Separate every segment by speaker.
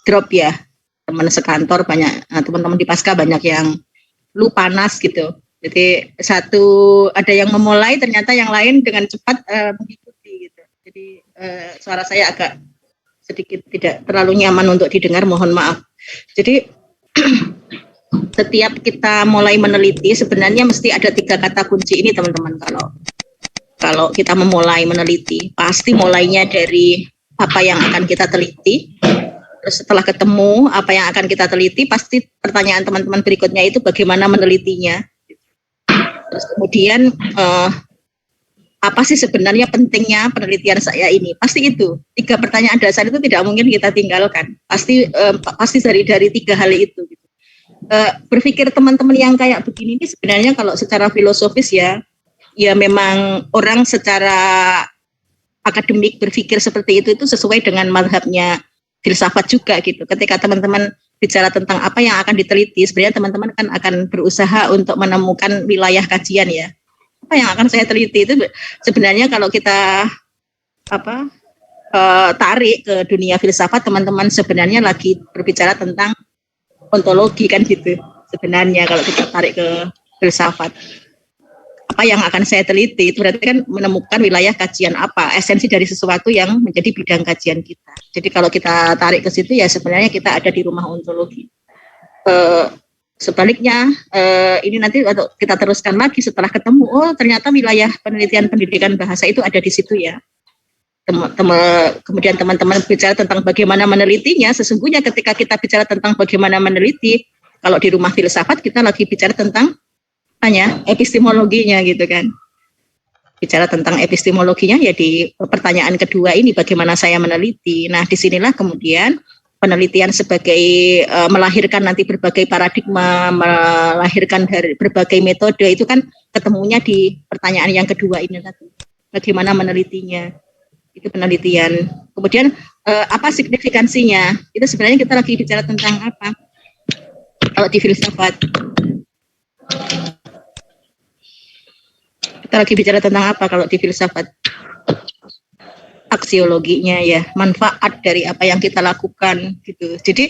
Speaker 1: drop ya, teman sekantor banyak, teman-teman di Pasca banyak yang lu panas gitu. Jadi ada yang memulai, ternyata yang lain dengan cepat mengikuti gitu. Jadi suara saya agak sedikit tidak terlalu nyaman untuk didengar, mohon maaf. Jadi setiap kita mulai meneliti sebenarnya mesti ada 3 kata kunci ini teman-teman. Kalau kita memulai meneliti, pasti mulainya dari apa yang akan kita teliti. Terus setelah ketemu apa yang akan kita teliti, pasti pertanyaan teman-teman berikutnya itu bagaimana menelitinya. Terus kemudian apa sih sebenarnya pentingnya penelitian saya ini? Pasti itu 3 pertanyaan dasar itu tidak mungkin kita tinggalkan. Pasti dari 3 hal itu. Gitu. Berpikir teman-teman yang kayak begini ini sebenarnya kalau secara filosofis ya memang orang secara akademik berpikir seperti itu sesuai dengan mazhabnya filsafat juga gitu. Ketika teman-teman bicara tentang apa yang akan diteliti, sebenarnya teman-teman kan akan berusaha untuk menemukan wilayah kajian ya. Apa yang akan saya teliti itu sebenarnya kalau kita tarik ke dunia filsafat, teman-teman sebenarnya lagi berbicara tentang ontologi kan gitu. Sebenarnya kalau kita tarik ke filsafat, apa yang akan saya teliti itu berarti kan menemukan wilayah kajian apa, esensi dari sesuatu yang menjadi bidang kajian kita. Jadi kalau kita tarik ke situ ya sebenarnya kita ada di rumah ontologi. Sebaliknya ini nanti kita teruskan lagi setelah ketemu, oh ternyata wilayah penelitian pendidikan bahasa itu ada di situ ya. Kemudian teman-teman bicara tentang bagaimana menelitinya. Sesungguhnya ketika kita bicara tentang bagaimana meneliti, kalau di rumah filsafat kita lagi bicara tentang epistemologinya gitu kan. Bicara tentang epistemologinya ya di pertanyaan kedua ini, bagaimana saya meneliti. Nah disinilah kemudian penelitian sebagai melahirkan nanti berbagai paradigma, melahirkan dari berbagai metode itu kan ketemunya di pertanyaan yang kedua ini tadi. Bagaimana menelitinya, itu penelitian. Kemudian apa signifikansinya, itu sebenarnya kita lagi bicara tentang apa kalau di filsafat. Kita lagi bicara tentang apa kalau di filsafat? Aksiologinya ya, manfaat dari apa yang kita lakukan gitu. Jadi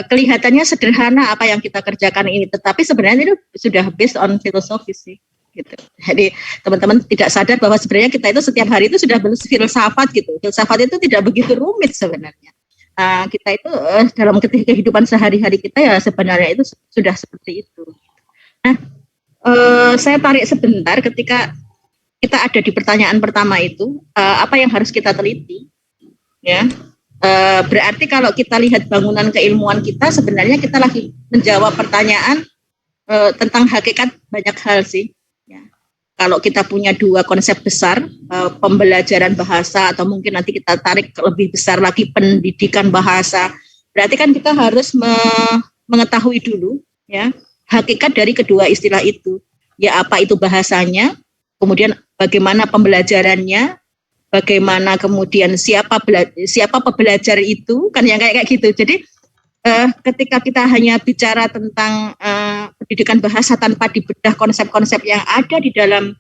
Speaker 1: kelihatannya sederhana apa yang kita kerjakan ini, tetapi sebenarnya itu sudah based on filosofis sih gitu. Jadi teman-teman tidak sadar bahwa sebenarnya kita itu setiap hari itu sudah berfilsafat gitu. Filsafat itu tidak begitu rumit sebenarnya. Kita itu dalam kehidupan sehari-hari kita ya sebenarnya itu sudah seperti itu. Nah, saya tarik sebentar ketika kita ada di pertanyaan pertama itu, apa yang harus kita teliti, ya. Berarti kalau kita lihat bangunan keilmuan kita, sebenarnya kita lagi menjawab pertanyaan tentang hakikat banyak hal sih. Ya. Kalau kita punya 2 konsep besar, pembelajaran bahasa atau mungkin nanti kita tarik lebih besar lagi pendidikan bahasa, berarti kan kita harus mengetahui dulu, ya, hakikat dari kedua istilah itu. Ya apa itu bahasanya, kemudian bagaimana pembelajarannya, bagaimana kemudian siapa pembelajar itu, kan yang kayak gitu. Jadi ketika kita hanya bicara tentang pendidikan bahasa tanpa dibedah konsep-konsep yang ada di dalam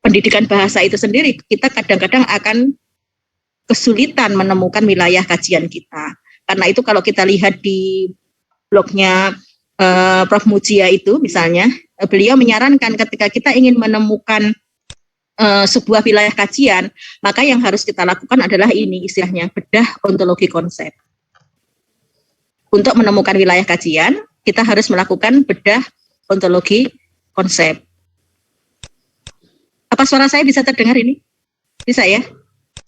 Speaker 1: pendidikan bahasa itu sendiri, kita kadang-kadang akan kesulitan menemukan wilayah kajian kita. Karena itu kalau kita lihat di blognya Prof. Mujia itu misalnya, beliau menyarankan ketika kita ingin menemukan sebuah wilayah kajian, maka yang harus kita lakukan adalah ini istilahnya, bedah ontologi konsep. Untuk menemukan wilayah kajian, kita harus melakukan bedah ontologi konsep. Apa suara saya bisa terdengar ini? Bisa ya?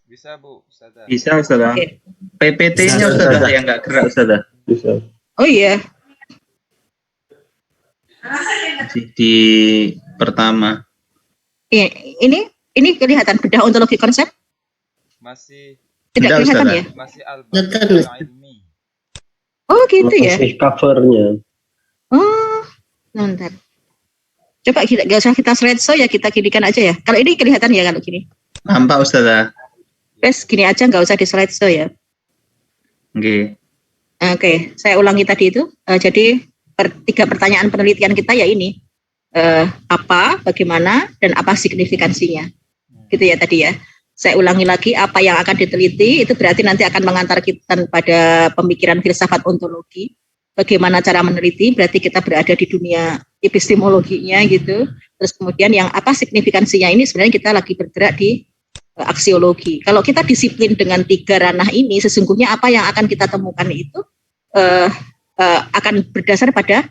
Speaker 2: Bisa Bu, Ustazah.
Speaker 3: Bisa Ustazah. Okay. PPT-nya Ustazah yang nggak gerak Ustazah.
Speaker 1: Bisa. Oh iya.
Speaker 3: Masih di pertama.
Speaker 1: Iya, ini kelihatan bedah ontologi konsep?
Speaker 2: Masih.
Speaker 1: Tidak kelihatan ya?
Speaker 2: Masih al-ilmi.
Speaker 1: Oh gitu ya?
Speaker 4: Masih covernya.
Speaker 1: Oh, bentar. Coba gak usah kita slideshow ya, kita ginikan aja ya. Kalau ini kelihatan ya kalau gini?
Speaker 3: Nampak Ustazah.
Speaker 1: Terus gini aja, nggak usah di slideshow ya.
Speaker 3: Oke.
Speaker 1: Oke, saya ulangi tadi itu. Jadi 3 pertanyaan penelitian kita ya ini. Apa, bagaimana, dan apa signifikansinya. Gitu ya tadi ya. Saya ulangi lagi, apa yang akan diteliti itu berarti nanti akan mengantar kita pada pemikiran filsafat ontologi. Bagaimana cara meneliti, berarti kita berada di dunia epistemologinya gitu. Terus kemudian yang apa signifikansinya ini sebenarnya kita lagi bergerak di aksiologi. Kalau kita disiplin dengan 3 ranah ini, sesungguhnya apa yang akan kita temukan itu akan berdasar pada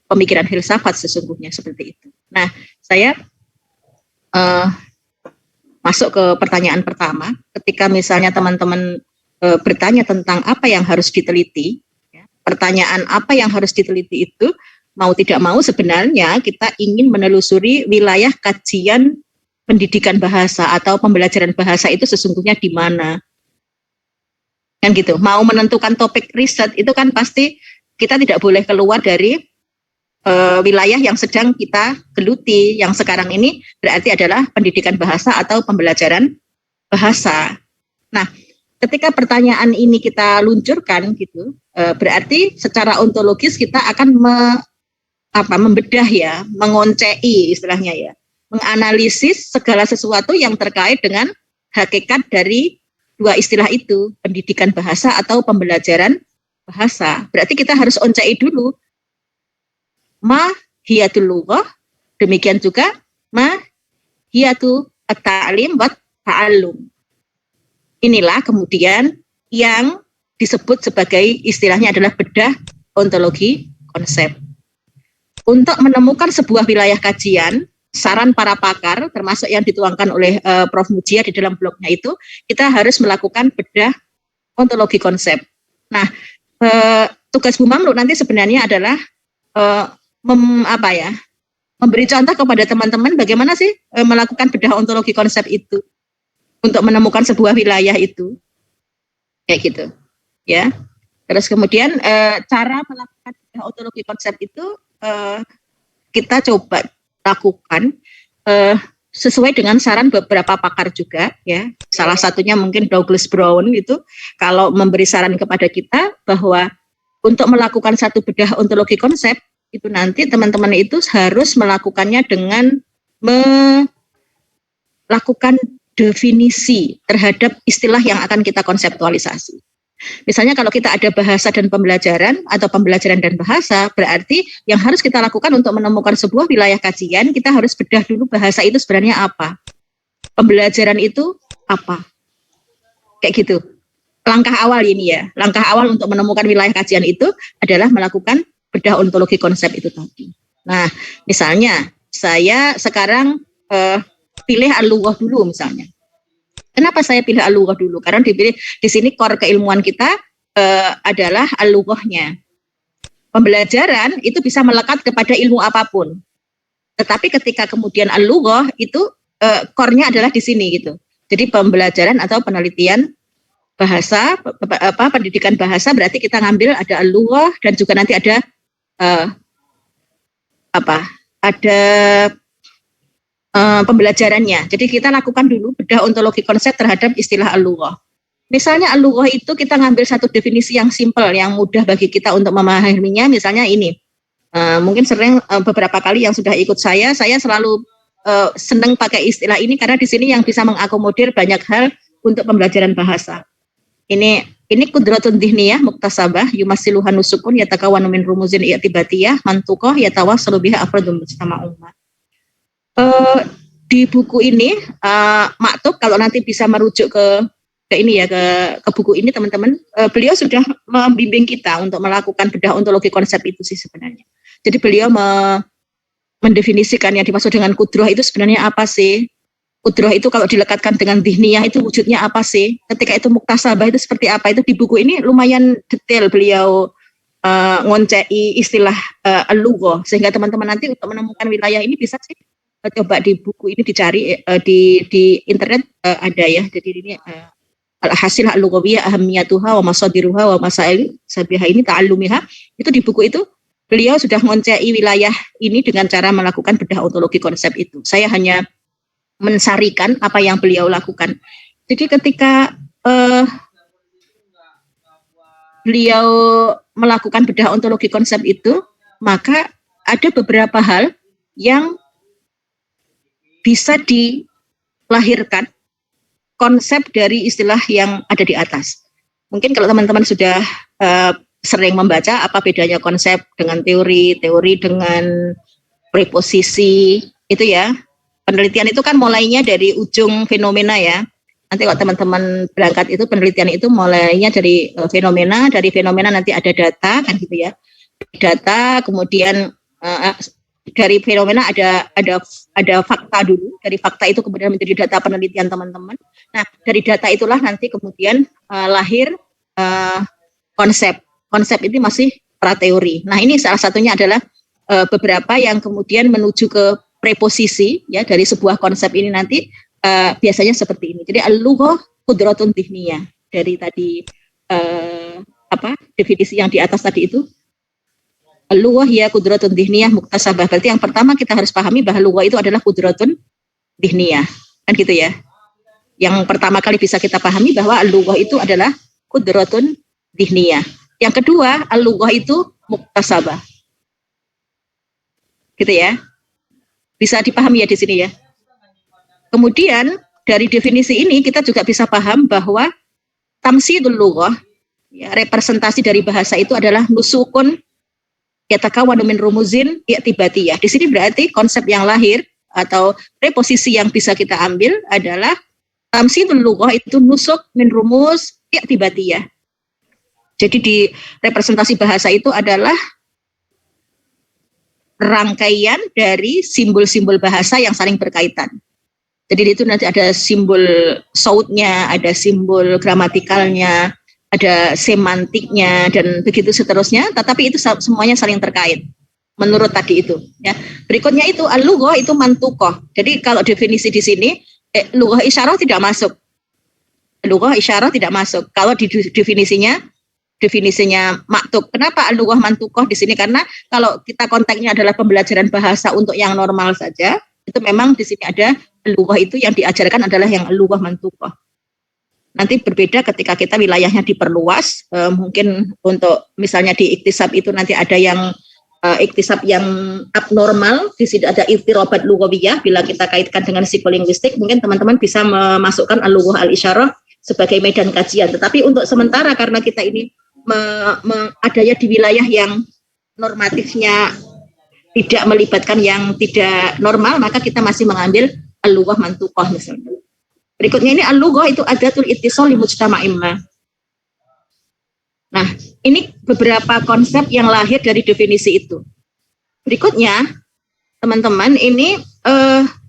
Speaker 1: pemikiran filsafat sesungguhnya seperti itu. Nah, saya masuk ke pertanyaan pertama. Ketika misalnya teman-teman bertanya tentang apa yang harus diteliti, ya, pertanyaan apa yang harus diteliti itu mau tidak mau sebenarnya kita ingin menelusuri wilayah kajian pendidikan bahasa atau pembelajaran bahasa itu sesungguhnya di mana. Kan gitu. Mau menentukan topik riset itu kan pasti kita tidak boleh keluar dari wilayah yang sedang kita geluti, yang sekarang ini berarti adalah pendidikan bahasa atau pembelajaran bahasa. Nah, ketika pertanyaan ini kita luncurkan gitu, berarti secara ontologis kita akan membedah ya, mengoncei istilahnya ya, menganalisis segala sesuatu yang terkait dengan hakikat dari 2 istilah itu, pendidikan bahasa atau pembelajaran bahasa. Berarti kita harus oncei dulu. Ma hiyatul lughah, demikian juga ma hiyatu at-ta'lim wa ta'allum. Inilah kemudian yang disebut sebagai istilahnya adalah bedah ontologi konsep. Untuk menemukan sebuah wilayah kajian, saran para pakar termasuk yang dituangkan oleh Prof. Mujia di dalam blognya itu, kita harus melakukan bedah ontologi konsep. Nah, tugas Bu Mamlu nanti sebenarnya adalah memberi contoh kepada teman-teman bagaimana sih melakukan bedah ontologi konsep itu untuk menemukan sebuah wilayah itu, kayak gitu, ya. Terus kemudian cara melakukan bedah ontologi konsep itu kita coba lakukan sesuai dengan saran beberapa pakar juga, ya. Salah satunya mungkin Douglas Brown itu kalau memberi saran kepada kita bahwa untuk melakukan satu bedah ontologi konsep itu nanti teman-teman itu harus melakukannya dengan melakukan definisi terhadap istilah yang akan kita konseptualisasi. Misalnya kalau kita ada bahasa dan pembelajaran atau pembelajaran dan bahasa, berarti yang harus kita lakukan untuk menemukan sebuah wilayah kajian, kita harus bedah dulu bahasa itu sebenarnya apa. Pembelajaran itu apa. Kayak gitu. Langkah awal ini ya, langkah awal untuk menemukan wilayah kajian itu adalah melakukan bedah ontologi konsep itu tadi. Nah, misalnya saya sekarang pilih al-lughah dulu misalnya. Kenapa saya pilih al-lughah dulu? Karena di sini core keilmuan kita adalah al-lughahnya. Pembelajaran itu bisa melekat kepada ilmu apapun. Tetapi ketika kemudian al-lughah itu core-nya adalah di sini gitu. Jadi pembelajaran atau penelitian bahasa, pendidikan bahasa berarti kita ngambil ada al-lughah dan juga nanti ada pembelajarannya. Jadi kita lakukan dulu bedah ontologi konsep terhadap istilah al-lughah. Misalnya al-lughah itu kita ngambil satu definisi yang simpel, yang mudah bagi kita untuk memahaminya. Misalnya ini, mungkin sering beberapa kali yang sudah ikut saya selalu senang pakai istilah ini karena di sini yang bisa mengakomodir banyak hal untuk pembelajaran bahasa. Ini kudratun dhihniyah muktasabah yumasiluhan nusukun yatakawanu min rumuzin i'tibatiyah mantuqah yatawassalu biha afradun mujtama ummah. Di buku ini maktub kalau nanti bisa merujuk ke buku ini teman-teman, beliau sudah membimbing kita untuk melakukan bedah ontologi konsep itu sih sebenarnya. Jadi beliau mendefinisikan yang dimaksud dengan kudrah itu sebenarnya apa sih? Kudrah itu kalau dilekatkan dengan dhihniyah itu wujudnya apa sih? Ketika itu muktasabah itu seperti apa? Itu di buku ini lumayan detail beliau ngoncei istilah al-lughah sehingga teman-teman nanti untuk menemukan wilayah ini bisa sih coba di buku ini dicari di internet ada ya. Jadi ini hasil al-lughawiyah ahamiyatuha wa masadiruha wa masail sabiha ini ta'allumiha itu di buku itu beliau sudah ngoncei wilayah ini dengan cara melakukan bedah ontologi konsep itu. Saya hanya mensarikan apa yang beliau lakukan. Jadi ketika beliau melakukan bedah ontologi konsep itu, maka ada beberapa hal yang bisa dilahirkan konsep dari istilah yang ada di atas. Mungkin kalau teman-teman sudah sering membaca apa bedanya konsep dengan teori, teori dengan preposisi, itu ya. Penelitian itu kan mulainya dari ujung fenomena ya. Nanti kalau teman-teman berangkat itu penelitian itu mulainya dari fenomena, dari fenomena nanti ada data kan gitu ya. Data, kemudian dari fenomena ada fakta dulu, dari fakta itu kemudian menjadi data penelitian teman-teman. Nah, dari data itulah nanti kemudian lahir konsep. Konsep ini masih prateori. Nah, ini salah satunya adalah beberapa yang kemudian menuju ke preposisi ya dari sebuah konsep ini nanti biasanya seperti ini. Jadi al-lughah qudratun dhihniyah, dari tadi definisi yang di atas tadi itu. Al-lughah ya qudratun dhihniyah muktasabah. Berarti yang pertama kita harus pahami bahwa lughah itu adalah qudratun dhihniyah. Kan gitu ya. Yang pertama kali bisa kita pahami bahwa al-lughah itu adalah qudratun dhihniyah. Yang kedua, al-lughah itu muktasabah. Gitu ya. Bisa dipahami ya di sini ya. Kemudian dari definisi ini kita juga bisa paham bahwa tamsidul lughah, ya, representasi dari bahasa itu adalah nusukun yatakawwanu min rumuzin i'tibatiyah. Di sini berarti konsep yang lahir atau preposisi yang bisa kita ambil adalah tamsidul lughah itu nusuk min rumuz i'tibatiyah. Jadi di representasi bahasa itu adalah rangkaian dari simbol-simbol bahasa yang saling berkaitan. Jadi itu nanti ada simbol sautnya, ada simbol gramatikalnya, ada semantiknya, dan begitu seterusnya. Tetapi itu semuanya saling terkait. Menurut tadi itu. Ya. Berikutnya itu al-lughah itu mantuqah. Jadi kalau definisi di sini, lughah isyarah tidak masuk. Lughah isyarah tidak masuk. Kalau di definisinya maktuk. Kenapa al-lughah mantuqah di sini? Karena kalau kita konteksnya adalah pembelajaran bahasa untuk yang normal saja, itu memang di sini ada al-lughah itu yang diajarkan adalah yang al-lughah mantuqah. Nanti berbeda ketika kita wilayahnya diperluas, mungkin untuk misalnya di iktisab itu nanti ada yang iktisab yang abnormal, di sini ada iftirabat lughawiyah, bila kita kaitkan dengan psikolinguistik, mungkin teman-teman bisa memasukkan al-lughah al-isyarah sebagai medan kajian. Tetapi untuk sementara karena kita ini adanya di wilayah yang normatifnya tidak melibatkan yang tidak normal, maka kita masih mengambil al-lughah mantuqah misalnya. Berikutnya ini al-lughah itu adatul ittisal li mujtama'in ma. Nah, ini beberapa konsep yang lahir dari definisi itu. Berikutnya, teman-teman, ini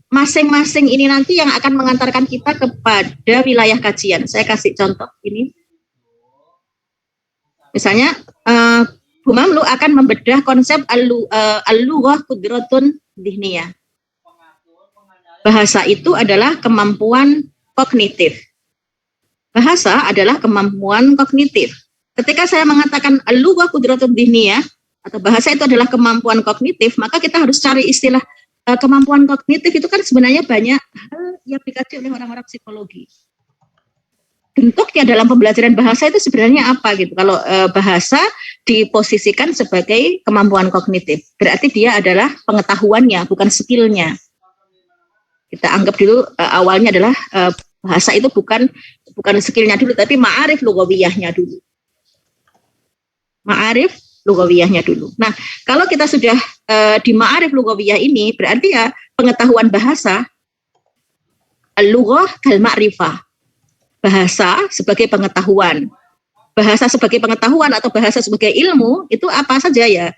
Speaker 1: masing-masing ini nanti yang akan mengantarkan kita kepada wilayah kajian. Saya kasih contoh ini. Misalnya, Bu Mamlu akan membedah konsep al-lughah qudratun dhihniyah. Bahasa itu adalah kemampuan kognitif. Bahasa adalah kemampuan kognitif. Ketika saya mengatakan al-lughah qudratun dhihniyah, atau bahasa itu adalah kemampuan kognitif, maka kita harus cari istilah kemampuan kognitif itu kan sebenarnya banyak hal yang dikaji oleh orang-orang psikologi. Bentuknya dalam pembelajaran bahasa itu sebenarnya apa gitu. Kalau bahasa diposisikan sebagai kemampuan kognitif, berarti dia adalah pengetahuannya, bukan skillnya. Kita anggap dulu awalnya adalah bahasa itu bukan skillnya dulu, tapi ma'arif lughawiyahnya dulu. Ma'arif lughawiyahnya dulu. Nah, kalau kita sudah di ma'arif lughawiyah ini, berarti ya pengetahuan bahasa, al-lughah kal ma'rifah. Bahasa sebagai pengetahuan. Bahasa sebagai pengetahuan atau bahasa sebagai ilmu, itu apa saja ya?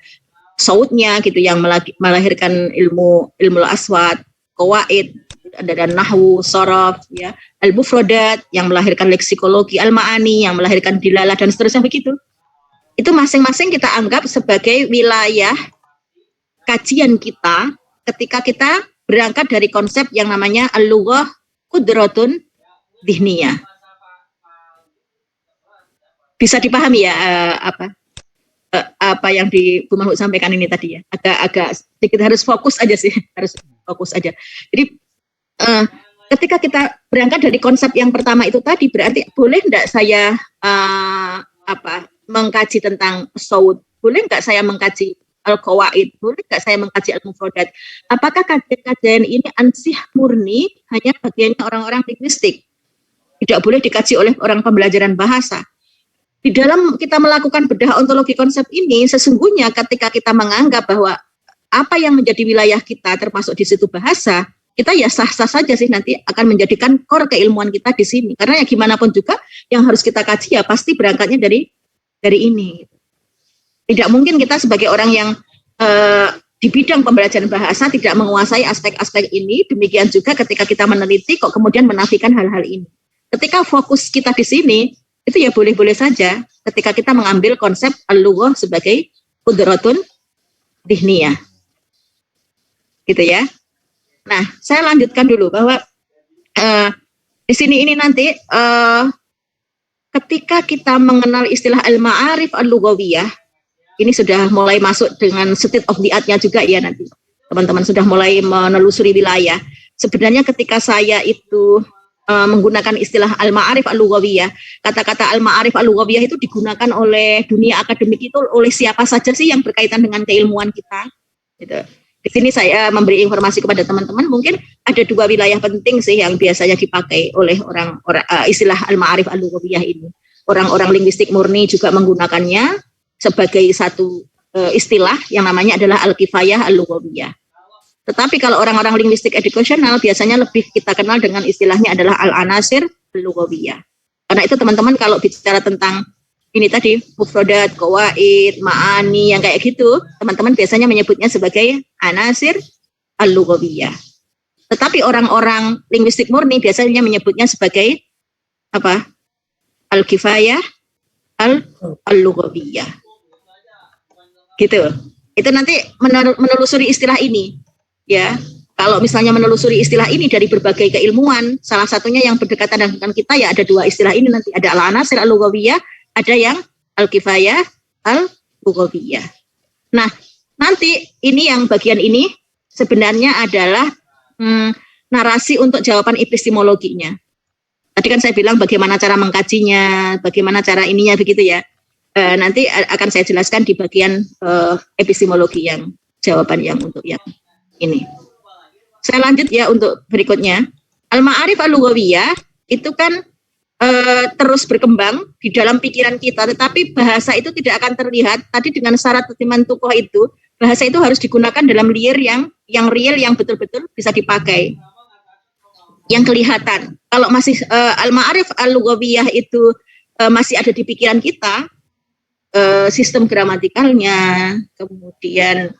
Speaker 1: Sautnya gitu, yang melahirkan ilmu aswat, qawaid, ada nahwu, sharaf, ya, al-mufradat yang melahirkan leksikologi, al-ma'ani yang melahirkan dilalah dan seterusnya begitu. Itu masing-masing kita anggap sebagai wilayah kajian kita ketika kita berangkat dari konsep yang namanya al-lughah qudratun dhihniyah. Bisa dipahami ya apa yang Bu Mahmud sampaikan ini tadi ya. Agak sedikit harus fokus aja sih, harus fokus aja. Jadi ketika kita berangkat dari konsep yang pertama itu tadi, berarti boleh enggak saya mengkaji tentang saud? Boleh enggak saya mengkaji al-qawaid? Boleh enggak saya mengkaji al-mufradat? Apakah kajian-kajian ini ansih murni hanya bagiannya orang-orang linguistik? tidak boleh dikaji oleh orang pembelajaran bahasa. Di dalam kita melakukan bedah ontologi konsep ini, sesungguhnya ketika kita menganggap bahwa apa yang menjadi wilayah kita termasuk di situ bahasa, kita ya sah-sah saja sih nanti akan menjadikan core keilmuan kita di sini. Karena ya gimana pun juga yang harus kita kaji ya pasti berangkatnya dari ini. Tidak mungkin kita sebagai orang yang di bidang pembelajaran bahasa tidak menguasai aspek-aspek ini, demikian juga ketika kita meneliti kok kemudian menafikan hal-hal ini. Ketika fokus kita di sini, itu ya boleh-boleh saja ketika kita mengambil konsep al-lughah sebagai qudratun dhihniyah. Gitu ya. Nah, saya lanjutkan dulu bahwa di sini ini nanti ketika kita mengenal istilah al-ma'arif al-lughawiyah, ini sudah mulai masuk dengan state of the art-nya juga ya nanti. Teman-teman sudah mulai menelusuri wilayah. Sebenarnya ketika saya itu menggunakan istilah al-ma'arif al-lughawiyah, kata-kata al-ma'arif al-lughawiyah itu digunakan oleh dunia akademik itu oleh siapa saja sih yang berkaitan dengan keilmuan kita. Gitu. Di sini saya memberi informasi kepada teman-teman, mungkin ada dua wilayah penting sih yang biasanya dipakai oleh orang istilah al-ma'arif al-lughawiyah ini. Orang-orang linguistik murni juga menggunakannya sebagai satu istilah yang namanya adalah al-kifayah al-lughawiyah. Tetapi kalau orang-orang linguistik edukasional biasanya lebih kita kenal dengan istilahnya adalah al-anasir al-lughawiyah. Karena itu teman-teman kalau bicara tentang ini tadi mufradat, qawaid, ma'ani yang kayak gitu, teman-teman biasanya menyebutnya sebagai anasir al-lughawiyah. Tetapi orang-orang linguistik murni biasanya menyebutnya sebagai apa? Al-kifayah al-lughawiyah. Gitu. Itu nanti menelusuri istilah ini. Ya, kalau misalnya menelusuri istilah ini dari berbagai keilmuan, salah satunya yang berdekatan dengan kita ya ada dua istilah ini nanti, ada al-anasir al-lughawiyah, ada yang al-kifayah al-lughawiyah. Nah, nanti ini yang bagian ini sebenarnya adalah narasi untuk jawaban epistemologinya. Tadi kan saya bilang bagaimana cara mengkajinya, bagaimana cara ininya begitu ya. Nanti akan saya jelaskan di bagian epistemologi yang jawaban yang untuk yang ini. Saya lanjut ya untuk berikutnya. Al-ma'arif al-lughawiyah itu kan terus berkembang di dalam pikiran kita, tetapi bahasa itu tidak akan terlihat. Tadi dengan syarat Tetiman Tukoh itu, bahasa itu harus digunakan dalam liar yang real, yang betul-betul bisa dipakai. Yang kelihatan. Kalau masih al-ma'arif al-lughawiyah itu masih ada di pikiran kita, sistem gramatikalnya, kemudian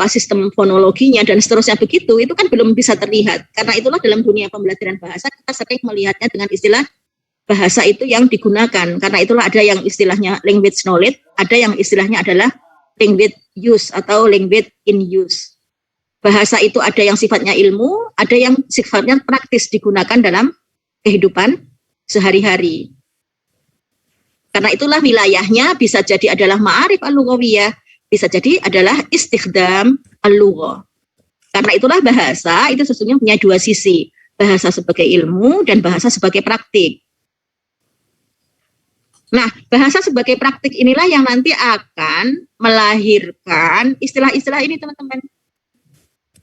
Speaker 1: sistem fonologinya dan seterusnya begitu, itu kan belum bisa terlihat. Karena itulah dalam dunia pembelajaran bahasa kita sering melihatnya dengan istilah bahasa itu yang digunakan. Karena itulah ada yang istilahnya language knowledge, ada yang istilahnya adalah language use atau language in use. Bahasa itu ada yang sifatnya ilmu, ada yang sifatnya praktis digunakan dalam kehidupan sehari-hari. Karena itulah wilayahnya bisa jadi adalah ma'arif al-lughawiyah, bisa jadi adalah istikhdam al-lughah. Karena itulah bahasa itu sesungguhnya punya dua sisi, bahasa sebagai ilmu dan bahasa sebagai praktik. Nah, bahasa sebagai praktik inilah yang nanti akan melahirkan istilah-istilah ini, teman-teman.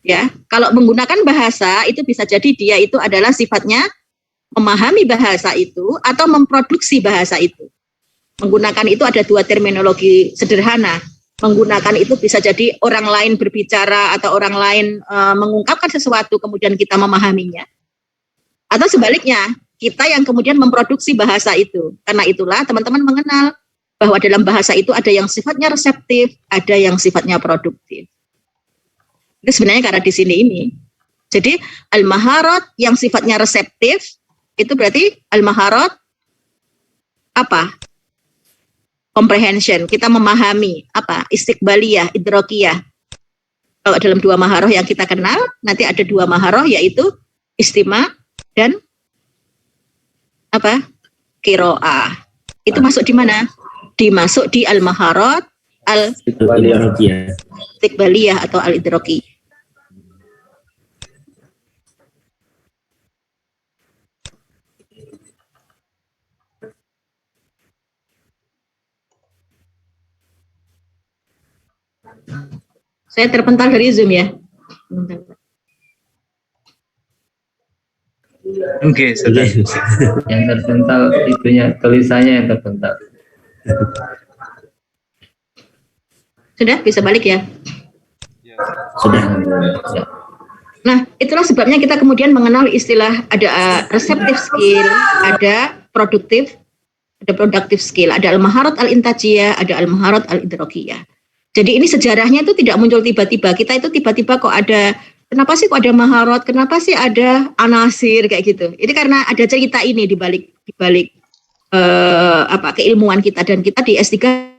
Speaker 1: Ya, kalau menggunakan bahasa itu bisa jadi dia itu adalah sifatnya memahami bahasa itu atau memproduksi bahasa itu. Menggunakan itu ada dua terminologi sederhana. Menggunakan itu bisa jadi orang lain berbicara atau orang lain mengungkapkan sesuatu kemudian kita memahaminya. Atau sebaliknya, kita yang kemudian memproduksi bahasa itu. Karena itulah teman-teman mengenal bahwa dalam bahasa itu ada yang sifatnya reseptif, ada yang sifatnya produktif. Itu sebenarnya karena di sini ini. Jadi al-maharat yang sifatnya reseptif itu berarti al-maharat apa? Comprehension, kita memahami apa? Istiqbaliyah, idrokiyah. Kalau dalam dua maharoh yang kita kenal, nanti ada dua maharoh yaitu istima dan apa? Qiraah. Itu masuk di mana? Dimasuk di al-maharat al-istiqbaliyah atau al-idroki. Saya terpental dari Zoom ya.
Speaker 3: Oke, sudah.
Speaker 4: Yang terpental itunya, tulisannya yang terpental.
Speaker 1: Sudah bisa balik ya?
Speaker 2: Ya,
Speaker 4: Sudah. Ya.
Speaker 1: Nah, itulah sebabnya kita kemudian mengenal istilah ada receptive skill, ada produktif, ada productive skill, ada al-maharat al-intajiyah, ada al-maharat al-idrakiyah. Jadi ini sejarahnya itu tidak muncul tiba-tiba. Kita itu tiba-tiba kok ada, kenapa sih kok ada maharat, kenapa sih ada anasir kayak gitu. Ini karena ada cerita ini di balik keilmuan kita, dan kita di S3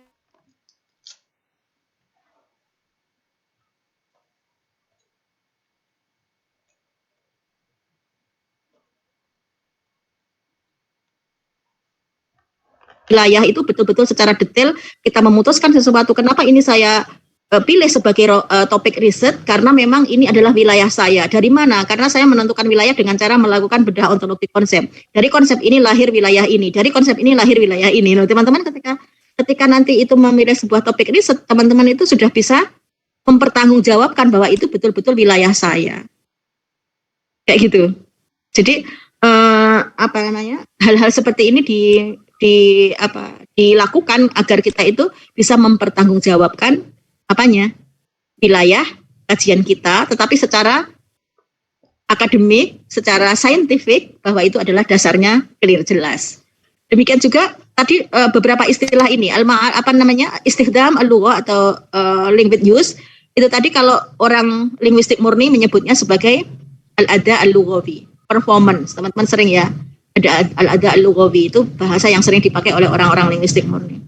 Speaker 1: wilayah itu betul-betul secara detail kita memutuskan sesuatu. Kenapa ini saya pilih sebagai topik riset, karena memang ini adalah wilayah saya. Dari mana? Karena saya menentukan wilayah dengan cara melakukan bedah ontologi konsep. Dari konsep ini lahir wilayah ini, dari konsep ini lahir wilayah ini. Nah, teman-teman ketika nanti itu memilih sebuah topik riset, teman-teman itu sudah bisa mempertanggungjawabkan bahwa itu betul-betul wilayah saya. Kayak gitu. Jadi hal-hal seperti ini dilakukan agar kita itu bisa mempertanggungjawabkan wilayah kajian kita, tetapi secara akademik, secara saintifik, bahwa itu adalah dasarnya clear, jelas. Demikian juga tadi beberapa istilah ini, istikhdam al-lughah atau language use, itu tadi kalau orang linguistik murni menyebutnya sebagai al-ada al-lughawi, performance. Teman-teman sering ya, ada al-ada al-lughawi, itu bahasa yang sering dipakai oleh orang-orang linguistik murni.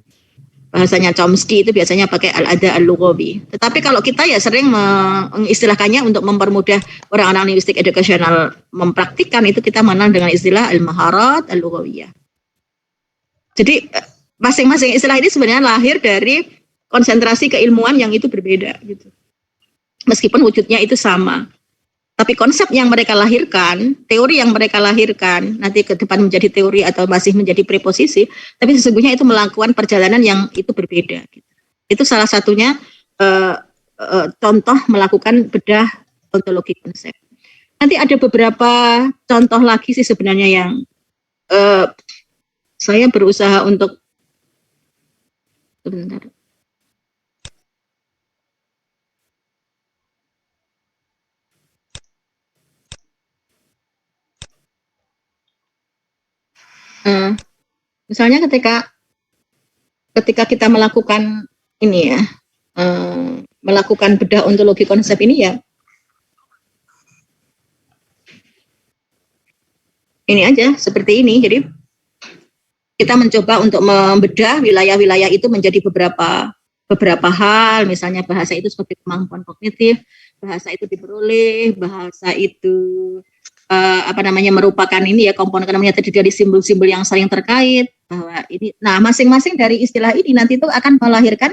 Speaker 1: Bahasanya Chomsky itu biasanya pakai al-ada al-lughawi. Tetapi kalau kita ya sering mengistilahkannya untuk mempermudah orang-orang linguistik educational mempraktikkan, itu kita mengenal dengan istilah al-maharat al-lughawiyah. Jadi masing-masing istilah ini sebenarnya lahir dari konsentrasi keilmuan yang itu berbeda gitu. Meskipun wujudnya itu sama. Tapi konsep yang mereka lahirkan, teori yang mereka lahirkan, nanti ke depan menjadi teori atau masih menjadi preposisi, tapi sesungguhnya itu melakukan perjalanan yang itu berbeda. Gitu. Itu salah satunya contoh melakukan bedah ontologi konsep. Nanti ada beberapa contoh lagi sih sebenarnya yang saya berusaha untuk sebentar. Misalnya ketika kita melakukan ini ya, melakukan bedah ontologi konsep ini ya, ini aja seperti ini. Jadi kita mencoba untuk membedah wilayah-wilayah itu menjadi beberapa hal. Misalnya bahasa itu sebagai kemampuan kognitif, bahasa itu diperoleh, bahasa itu merupakan ini ya, komponen-komponennya terdiri dari simbol-simbol yang saling terkait, bahwa ini. Nah, masing-masing dari istilah ini nanti itu akan melahirkan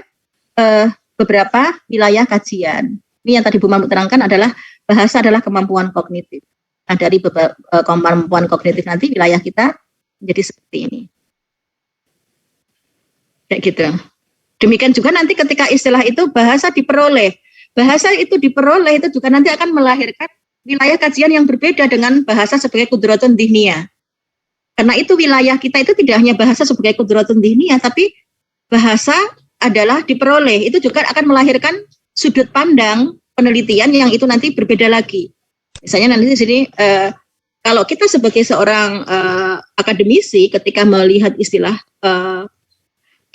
Speaker 1: beberapa wilayah kajian. Ini yang tadi Bu Mahmud terangkan adalah bahasa adalah kemampuan kognitif. Nah, dari kemampuan kognitif nanti wilayah kita menjadi seperti ini. Kayak gitu. Demikian juga nanti ketika istilah itu bahasa diperoleh. Bahasa itu diperoleh itu juga nanti akan melahirkan wilayah kajian yang berbeda dengan bahasa sebagai qudratun dhihniyah. Karena itu wilayah kita itu tidak hanya bahasa sebagai qudratun dhihniyah, tapi bahasa adalah diperoleh. Itu juga akan melahirkan sudut pandang penelitian yang itu nanti berbeda lagi. Misalnya nanti di sini kalau kita sebagai seorang akademisi ketika melihat istilah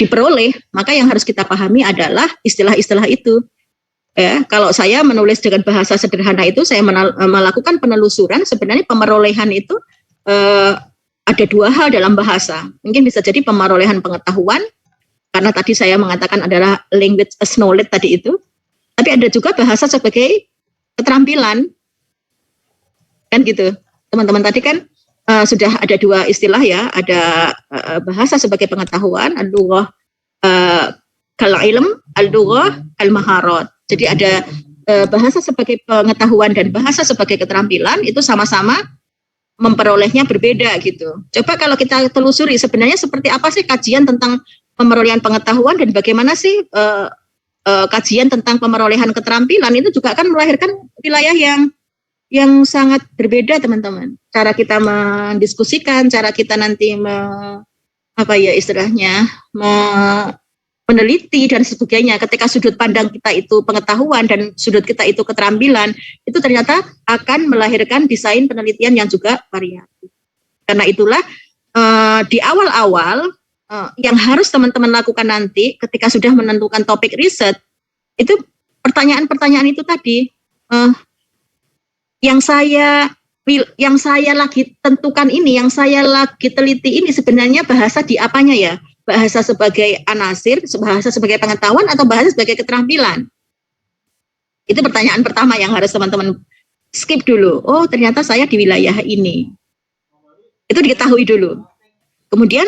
Speaker 1: diperoleh, maka yang harus kita pahami adalah istilah-istilah itu. Ya, kalau saya menulis dengan bahasa sederhana itu, saya melakukan penelusuran. Sebenarnya pemerolehan itu ada dua hal dalam bahasa. Mungkin bisa jadi pemerolehan pengetahuan, karena tadi saya mengatakan adalah language as knowledge tadi itu. Tapi ada juga bahasa sebagai keterampilan, kan gitu. Teman-teman tadi kan sudah ada dua istilah ya, ada bahasa sebagai pengetahuan, al-lughah kal-ilm, al-lughah al-maharat. Jadi ada bahasa sebagai pengetahuan dan bahasa sebagai keterampilan, itu sama-sama memperolehnya berbeda gitu. Coba kalau kita telusuri sebenarnya seperti apa sih kajian tentang pemerolehan pengetahuan dan bagaimana sih kajian tentang pemerolehan keterampilan, itu juga akan melahirkan wilayah yang yang sangat berbeda teman-teman. Cara kita mendiskusikan, cara kita nanti apa ya istilahnya meneliti dan sebagainya. Ketika sudut pandang kita itu pengetahuan dan sudut kita itu keterampilan, itu ternyata akan melahirkan desain penelitian yang juga variatif. Karena itulah di awal-awal yang harus teman-teman lakukan nanti ketika sudah menentukan topik riset, itu pertanyaan-pertanyaan itu tadi yang saya lagi tentukan ini, yang saya lagi teliti ini sebenarnya bahasa di apanya ya? Bahasa sebagai anasir, bahasa sebagai pengetahuan, atau bahasa sebagai keterampilan? Itu pertanyaan pertama yang harus teman-teman skip dulu. Oh, ternyata saya di wilayah ini. Itu diketahui dulu. Kemudian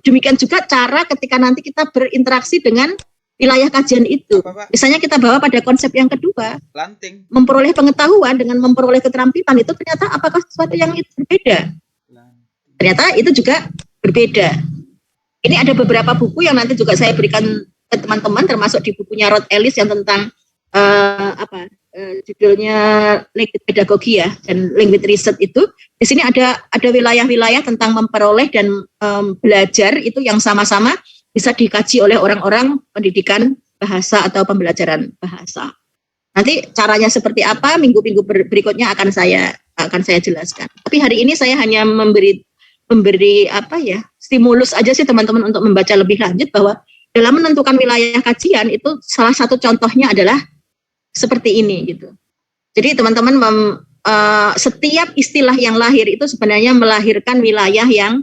Speaker 1: demikian juga cara ketika nanti kita berinteraksi dengan wilayah kajian itu. Misalnya kita bawa pada konsep yang kedua,
Speaker 2: Lanting.
Speaker 1: memperoleh pengetahuan dengan memperoleh keterampilan, itu ternyata apakah sesuatu yang berbeda? Ternyata itu juga berbeda. Ini ada beberapa buku yang nanti juga saya berikan ke teman-teman, termasuk di bukunya Rod Ellis yang tentang judulnya Language Pedagogy ya, dan Language Research itu. Di sini ada wilayah-wilayah tentang memperoleh dan belajar itu yang sama-sama bisa dikaji oleh orang-orang pendidikan bahasa atau pembelajaran bahasa. Nanti caranya seperti apa minggu-minggu berikutnya akan saya jelaskan. Tapi hari ini saya hanya memberi stimulus aja sih teman-teman untuk membaca lebih lanjut bahwa dalam menentukan wilayah kajian itu salah satu contohnya adalah seperti ini gitu. Jadi teman-teman setiap istilah yang lahir itu sebenarnya melahirkan wilayah yang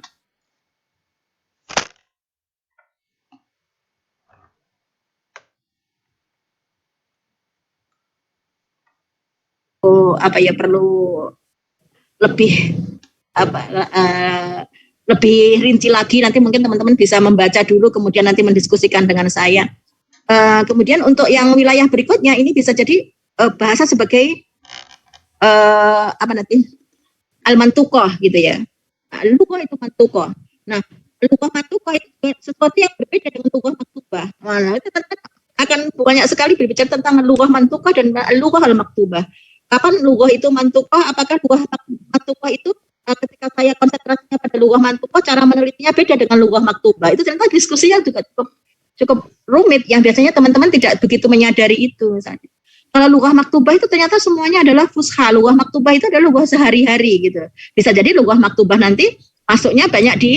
Speaker 1: perlu lebih rinci lagi. Nanti mungkin teman-teman bisa membaca dulu kemudian nanti mendiskusikan dengan saya. Kemudian untuk yang wilayah berikutnya ini bisa jadi bahasa sebagai al-mantuqah gitu ya. Lughah itu mantuqah. Nah, lughah mantuqah itu sesuatu yang berbeda dengan lughah maktubah. Nah, itu akan banyak sekali berbicara tentang lughah mantuqah dan lughah al-maktubah. Kapan lughah itu mantuqah? Apakah lughah mantuqah itu ketika saya konsentrasinya pada lughah mantuqah, cara menelitinya beda dengan lughah maktubah? Itu ternyata diskusinya juga cukup rumit, yang biasanya teman-teman tidak begitu menyadari itu misalnya. Kalau lughah maktubah itu ternyata semuanya adalah fusha. Lughah maktubah itu adalah lughah sehari-hari gitu. Bisa jadi lughah maktubah nanti masuknya banyak di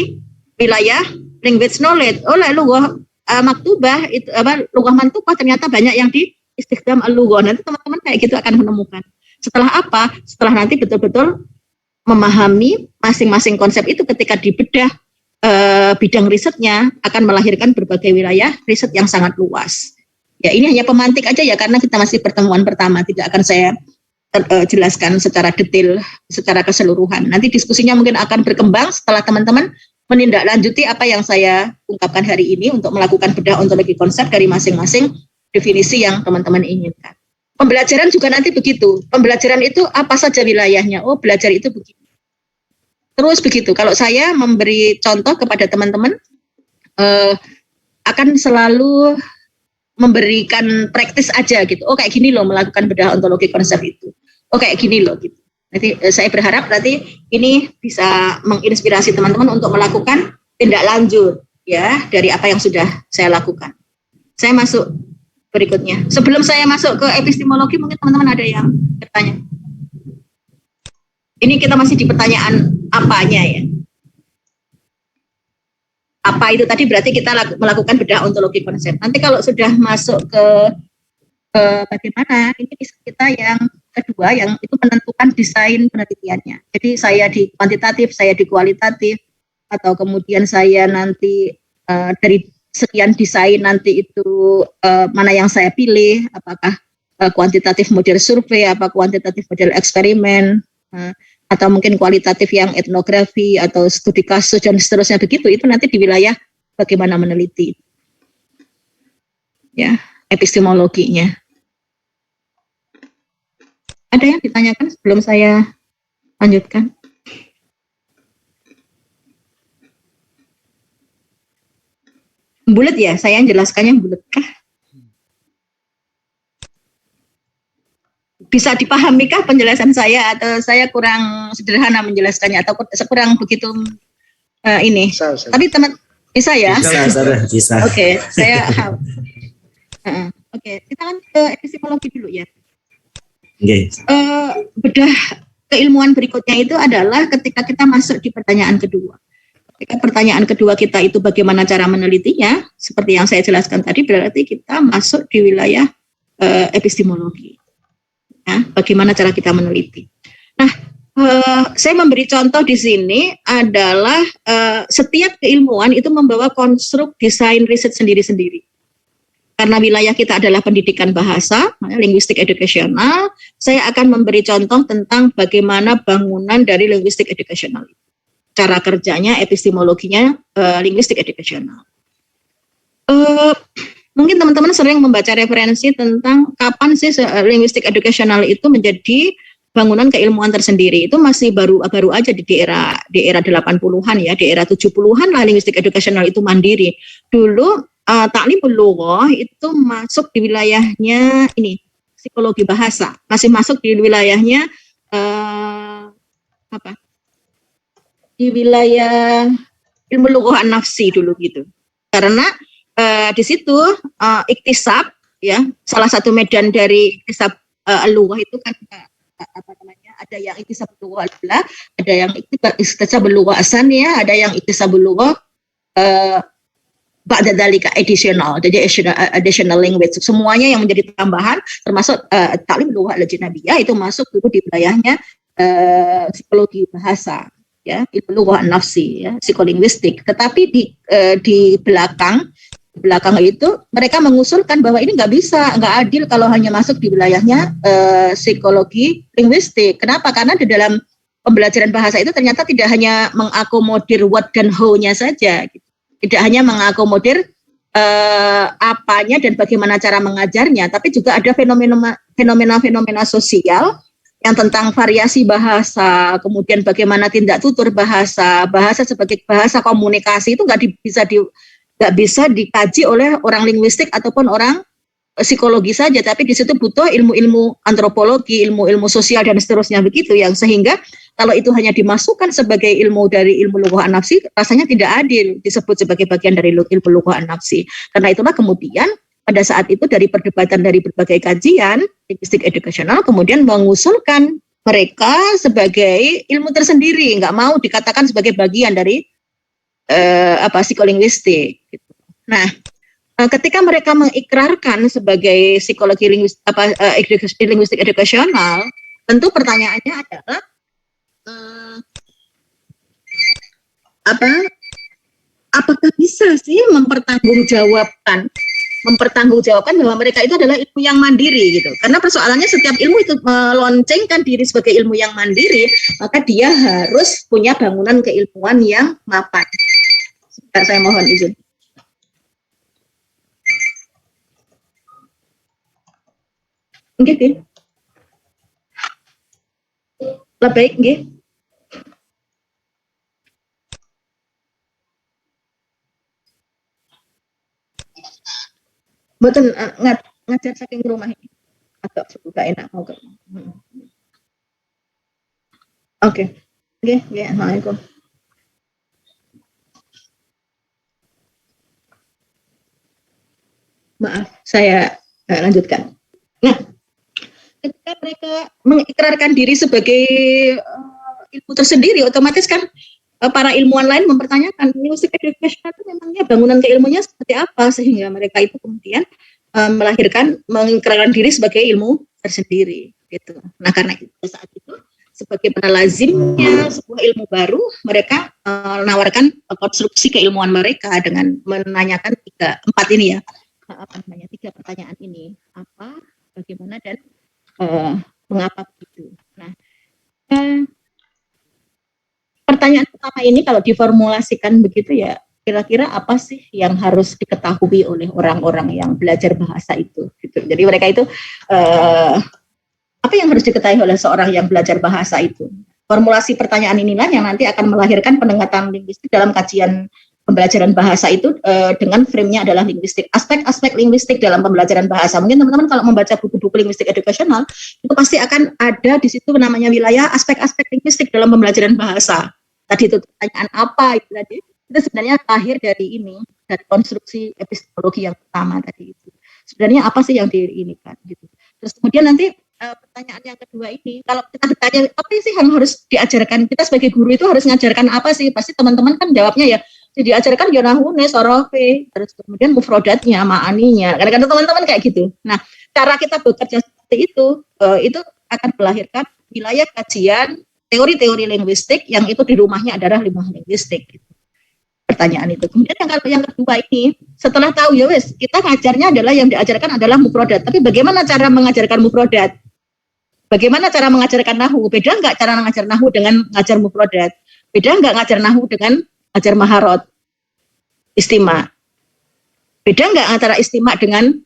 Speaker 1: wilayah language knowledge. Lughah maktubah itu lughah mantuqah ternyata banyak yang di istikhdam al-lughah. Nanti teman-teman kayak gitu akan menemukan. Setelah apa? Setelah nanti betul-betul memahami masing-masing konsep itu ketika dibedah bidang risetnya akan melahirkan berbagai wilayah riset yang sangat luas. Ya, ini hanya pemantik aja ya, karena kita masih pertemuan pertama, tidak akan saya jelaskan secara detail, secara keseluruhan. Nanti diskusinya mungkin akan berkembang setelah teman-teman menindaklanjuti apa yang saya ungkapkan hari ini untuk melakukan bedah ontologi konsep dari masing-masing definisi yang teman-teman inginkan. Pembelajaran juga nanti begitu. Pembelajaran itu apa saja wilayahnya? Oh, belajar itu begitu. Terus begitu. Kalau saya memberi contoh kepada teman-teman, akan selalu memberikan praktis aja gitu. Oh, kayak gini loh melakukan bedah ontologi konsep itu. Oh, kayak gini loh gitu. Nanti saya berharap nanti ini bisa menginspirasi teman-teman untuk melakukan tindak lanjut ya dari apa yang sudah saya lakukan. Saya masuk berikutnya. Sebelum saya masuk ke epistemologi, mungkin teman-teman ada yang bertanya. Ini kita masih di pertanyaan apanya ya. Apa itu tadi berarti kita melakukan bedah ontologi konsep. Nanti kalau sudah masuk ke bagaimana, ini bisa kita yang kedua yang itu menentukan desain penelitiannya. Jadi saya di kuantitatif, saya di kualitatif, atau kemudian saya nanti dari sekian desain nanti itu mana yang saya pilih, apakah kuantitatif model survei, apa kuantitatif model eksperimen, atau mungkin kualitatif yang etnografi atau studi kasus dan seterusnya begitu. Itu nanti di wilayah bagaimana meneliti, ya epistemologinya. Ada yang ditanyakan sebelum saya lanjutkan? Bulat ya, saya yang jelaskannya bulat kah? bisa dipahamikah penjelasan saya atau saya kurang sederhana menjelaskannya atau kurang begitu ini?
Speaker 5: Bisa.
Speaker 1: Tapi teman bisa ya?
Speaker 6: Bisa.
Speaker 1: Oke, saya oke, kita kan ke epistemologi dulu ya.
Speaker 6: Oke.
Speaker 1: Bedah keilmuan berikutnya itu adalah ketika kita masuk di pertanyaan kedua. Ketika pertanyaan kedua kita itu bagaimana cara menelitinya, seperti yang saya jelaskan tadi, berarti kita masuk di wilayah epistemologi. Ya, bagaimana cara kita meneliti. Nah, saya memberi contoh di sini adalah setiap keilmuan itu membawa konstruk desain riset sendiri-sendiri. Karena wilayah kita adalah pendidikan bahasa, linguistik educational, saya akan memberi contoh tentang bagaimana bangunan dari linguistik educational. Cara kerjanya, epistemologinya, linguistik educational. Mungkin teman-teman sering membaca referensi tentang kapan sih linguistik educational itu menjadi bangunan keilmuan tersendiri. Itu masih baru aja di era 80-an ya, di era 70-an lah linguistik educational itu mandiri. Dulu Ta'limul Lughah itu masuk di wilayahnya ini psikologi bahasa, masih masuk di wilayahnya di wilayah ilmu lughah nafsi dulu gitu. Karena di situ iktisab ya, salah satu medan dari iktisab lughah itu kan ada yang iktisab lughah al-ula, ada yang iktisab lughah asaniyah, ada yang iktisab lughah ba'da dzalika additional, jadi additional language. Semuanya yang menjadi tambahan termasuk ta'lim lughah al-ajnabiyyah itu masuk dulu di wilayahnya psikologi bahasa ya, ilmu lughah nafsi ya, psikolinguistik. Tetapi di belakang itu mereka mengusulkan bahwa ini nggak adil kalau hanya masuk di wilayahnya psikologi linguistik. Kenapa? Karena di dalam pembelajaran bahasa itu ternyata tidak hanya mengakomodir what dan how-nya saja, gitu. Tidak hanya mengakomodir apanya dan bagaimana cara mengajarnya, tapi juga ada fenomena sosial yang tentang variasi bahasa, kemudian bagaimana tindak tutur bahasa sebagai bahasa komunikasi itu nggak bisa dikaji oleh orang linguistik ataupun orang psikologi saja, tapi di situ butuh ilmu-ilmu antropologi, ilmu-ilmu sosial dan seterusnya begitu, yang sehingga kalau itu hanya dimasukkan sebagai ilmu dari ilmu lughah nafsi, rasanya tidak adil disebut sebagai bagian dari ilmu lughah nafsi. Karena itulah kemudian pada saat itu dari perdebatan dari berbagai kajian linguistik educational kemudian mengusulkan mereka sebagai ilmu tersendiri, nggak mau dikatakan sebagai bagian dari psikolinguistik. Gitu. Nah, ketika mereka mengikrarkan sebagai psikologi linguistik educational, tentu pertanyaannya adalah apakah bisa sih mempertanggungjawabkan bahwa mereka itu adalah ilmu yang mandiri gitu. Karena persoalannya setiap ilmu itu meloncengkan diri sebagai ilmu yang mandiri, maka dia harus punya bangunan keilmuan yang mapan. Sebentar, saya mohon izin. Nggih. Lebih nggih. Mboten ngajar saking rumah ini. Agak suka enak mau ke. Oke. Nggih, assalamualaikum. Maaf, saya lanjutkan. Nah, ketika mereka mengikrarkan diri sebagai ilmu tersendiri, otomatis kan para ilmuwan lain mempertanyakan linguistik education itu memangnya bangunan keilmuannya seperti apa, sehingga mereka itu kemudian mengikrarkan diri sebagai ilmu tersendiri gitu. Nah, karena itu saat itu sebagai penelazimnya sebuah ilmu baru, mereka menawarkan konstruksi keilmuan mereka dengan menanyakan tiga pertanyaan ini, apa, bagaimana, dan mengapa begitu. Nah, pertanyaan pertama ini kalau diformulasikan begitu ya, kira-kira apa sih yang harus diketahui oleh orang-orang yang belajar bahasa itu gitu. Jadi mereka itu apa yang harus diketahui oleh seorang yang belajar bahasa itu. Formulasi pertanyaan inilah yang nanti akan melahirkan pendekatan linguistik dalam kajian pembelajaran bahasa itu dengan frame-nya adalah linguistik. Aspek-aspek linguistik dalam pembelajaran bahasa. Mungkin teman-teman kalau membaca buku-buku linguistik edukasional, itu pasti akan ada di situ namanya wilayah aspek-aspek linguistik dalam pembelajaran bahasa. Tadi itu pertanyaan apa itu tadi? Itu sebenarnya lahir dari ini, dari konstruksi epistemologi yang pertama tadi itu. Sebenarnya apa sih yang diinikan gitu. Terus kemudian nanti pertanyaan yang kedua ini, kalau kita bertanya apa sih yang harus diajarkan, kita sebagai guru itu harus mengajarkan apa sih? Pasti teman-teman kan jawabnya ya diajarkan ya nahune, sorofe, terus kemudian mufrodatnya, ma'aninya. Kadang-kadang teman-teman kayak gitu. Nah, cara kita bekerja seperti itu akan melahirkan wilayah kajian teori-teori linguistik yang itu di rumahnya adalah rumah linguistik. Gitu. Pertanyaan itu. Kemudian yang kedua ini, setelah tahu ya wes, kita ngajarnya adalah yang diajarkan adalah mufrodat. Tapi bagaimana cara mengajarkan mufrodat? Bagaimana cara mengajarkan nahu? Beda nggak cara mengajar nahu dengan ngajar mufrodat? Beda nggak ngajar nahu dengan ngajar maharot? Istima. Beda nggak antara istima dengan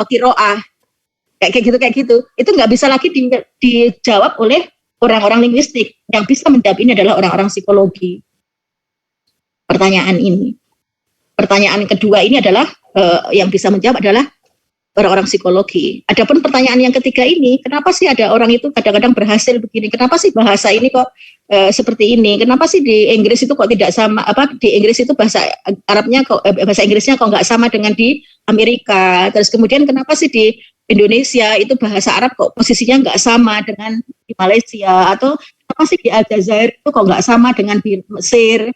Speaker 1: kiroah? Kayak gitu. Itu nggak bisa lagi dijawab oleh orang-orang linguistik. Yang bisa menjawab ini adalah orang-orang psikologi. Pertanyaan ini. Pertanyaan kedua ini adalah yang bisa menjawab adalah orang-orang psikologi. Adapun pertanyaan yang ketiga ini, kenapa sih ada orang itu kadang-kadang berhasil begini? Kenapa sih bahasa ini kok seperti ini? Kenapa sih di Inggris itu kok tidak sama? Di Inggris itu bahasa Arabnya kok bahasa Inggrisnya kok nggak sama dengan di Amerika? Terus kemudian kenapa sih di Indonesia itu bahasa Arab kok posisinya nggak sama dengan di Malaysia? Atau kenapa sih di Aljazair itu kok nggak sama dengan di Mesir?